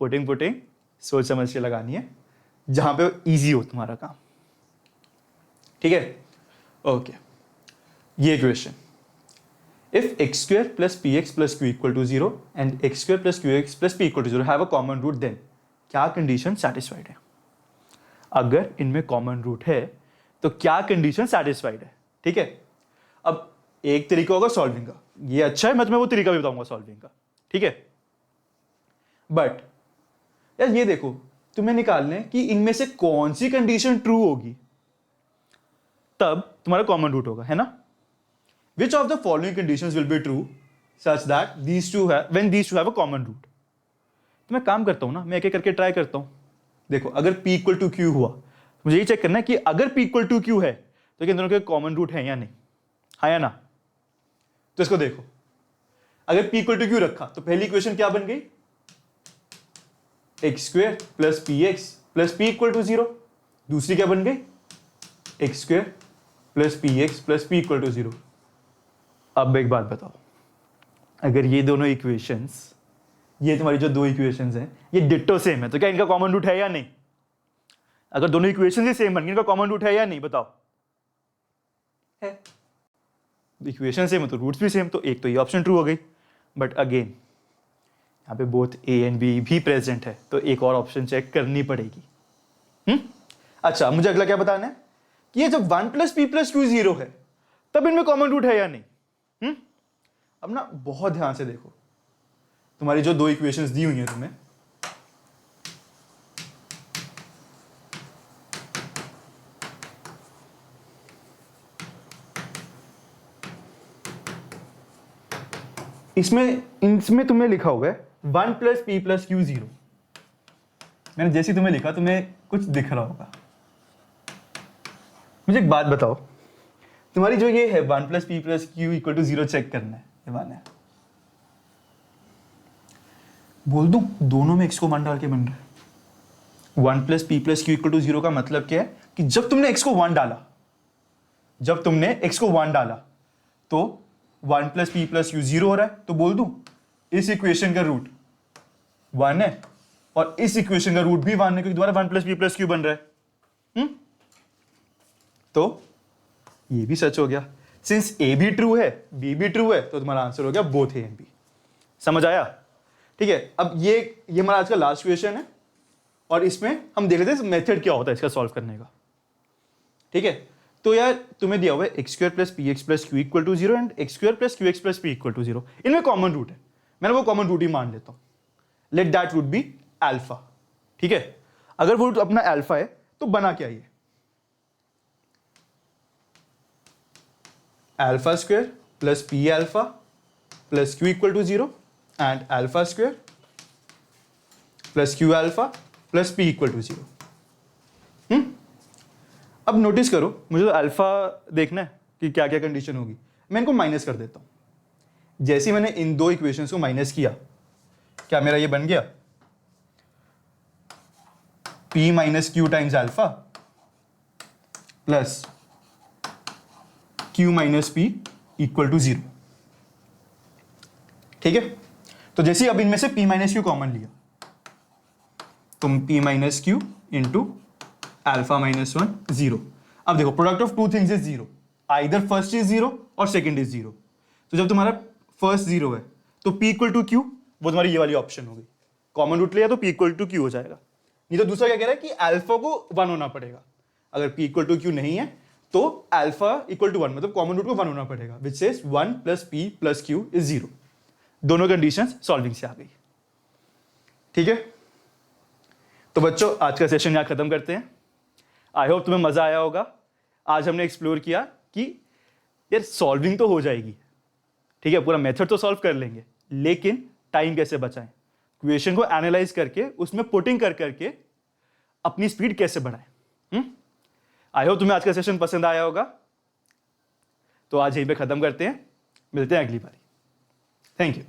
पुटिंग सोच समझ के लगानी है, जहां पे इजी हो तुम्हारा काम, ठीक है। ओके, ये question, if x square plus px plus q equal to 0 and x square plus qx plus p equal to 0 have a common root, then क्या कंडीशन सेटिस्फाइड है? अगर इनमें कॉमन रूट है तो क्या कंडीशन सेटिस्फाइड है, ठीक है। अब एक तरीका होगा सॉल्विंग का, ये अच्छा है, मैं तुम्हें वो तरीका भी बताऊंगा सॉल्विंग का, ठीक है। बट यार ये देखो, तुम्हें निकालना है कि इनमें से कौन सी कंडीशन ट्रू होगी, तब तुम्हारा कॉमन रूट होगा, है ना। Which of the following conditions will be true such that these two have a common root? तो मैं काम करता हूं ना, मैं एक एक करके ट्राई करता हूं। देखो अगर p इक्वल टू क्यू हुआ, मुझे ये चेक करना है कि अगर p इक्वल टू क्यू है तो इन दोनों के कॉमन रूट है या नहीं, हाँ या ना। तो इसको देखो, अगर p इक्वल टू क्यू रखा तो पहली इक्वेशन क्या बन गई, x square plus p x plus p equal to 0। दूसरी क्या बन गई, x square plus p x plus p equal to 0। अब एक बात बताओ, अगर ये दोनों इक्वेशंस, ये तुम्हारी जो दो इक्वेशंस हैं, ये डिट्टो सेम है, तो क्या इनका कॉमन रूट है या नहीं? अगर दोनों इक्वेशंस ही सेम बन गई, इनका कॉमन रूट है या नहीं, बताओ। है, इक्वेशन सेम है तो रूट्स भी सेम, तो एक तो ये ऑप्शन ट्रू हो गई। बट अगेन यहाँ पे बोथ ए एंड बी भी प्रेजेंट है, तो एक और ऑप्शन चेक करनी पड़ेगी। अच्छा, मुझे अगला क्या बताना है कि ये जब 1 + p + q 0 है, तब इनमें कॉमन रूट है या नहीं। अब ना बहुत ध्यान से देखो, तुम्हारी जो दो इक्वेशंस दी हुई हैं तुम्हें, इसमें तुम्हें लिखा हुआ है 1 + p + q 0। मैंने जैसे तुम्हें लिखा तुम्हें कुछ दिख रहा होगा। मुझे एक बात बताओ, तुम्हारी जो ये है 1 + p + q = 0 चेक करना है, ये माना है, बोल दूं दोनों में x को 1 डाल के बन रहा है। 1 + p + q = 0 का मतलब क्या है कि जब तुमने x को 1 डाला, तो 1 + p + q 0 हो रहा है। तो बोल दूं इस इक्वेशन का रूट 1 है और इस इक्वेशन का रूट भी 1 है, क्योंकि दोबारा 1 + p + q बन रहा है। तो ये भी सच हो गया, सिंस a भी ट्रू है b भी ट्रू है, तो तुम्हारा आंसर हो गया बोथ a एंड b। समझ आया, ठीक है। अब ये हमारा आज का लास्ट क्वेश्चन है, और इसमें हम देख लेते हैं मेथड क्या होता है इसका सॉल्व करने का, ठीक है। तो यार तुम्हें दिया हुआ है x² + px + q = 0 and x² + qx + p = 0। इनमें कॉमन रूट है, मैंने वो कॉमन रूट ही मान लेता हूं, let that root be alpha, ठीक है। अगर वो रूट अपना अल्फा है तो बना क्या ये, alpha square plus p alpha plus q equal to 0 and alpha square plus q alpha plus p equal to 0। अब नोटिस करो, मुझे तो अल्फा देखना है कि क्या क्या कंडीशन होगी। मैं इनको माइनस कर देता हूं। जैसे ही मैंने इन दो इक्वेशंस को माइनस किया, क्या मेरा ये बन गया p - q times alpha plus q - p = 0, ठीक है। तो जैसे अब इनमें से p - q कॉमन लिया, तुम p - q इंटू अल्फा -1 0। अब देखो product of two things is 0, either first is 0 और सेकंड इज 0। तो जब तुम्हारा फर्स्ट 0 है तो p = q, वो तुम्हारी ये वाली ऑप्शन हो गई। कॉमन रूट लिया तो p = q हो जाएगा। नहीं तो दूसरा क्या कह रहा है कि अल्फा को 1 होना पड़ेगा। अगर p = q नहीं है तो अल्फा = 1, मतलब कॉमन रूट को 1 होना पड़ेगा, विच सेज 1 + p + q = 0। दोनों कंडीशंस सॉल्विंग से आ गई, ठीक है। तो बच्चों आज का सेशन यहाँ खत्म करते हैं। आई होप तुम्हें मजा आया होगा। आज हमने एक्सप्लोर किया कि यार सॉल्विंग तो हो जाएगी, ठीक है, पूरा मेथड तो सॉल्व कर लेंगे, लेकिन टाइम कैसे बचाएं, क्वेश्चन को एनालाइज करके उसमें पुटिंग कर करके अपनी स्पीड कैसे बढ़ाएं। आई होप तुम्हें आज का सेशन पसंद आया होगा। तो आज यहीं पे खत्म करते हैं, मिलते हैं अगली बारी। Thank you.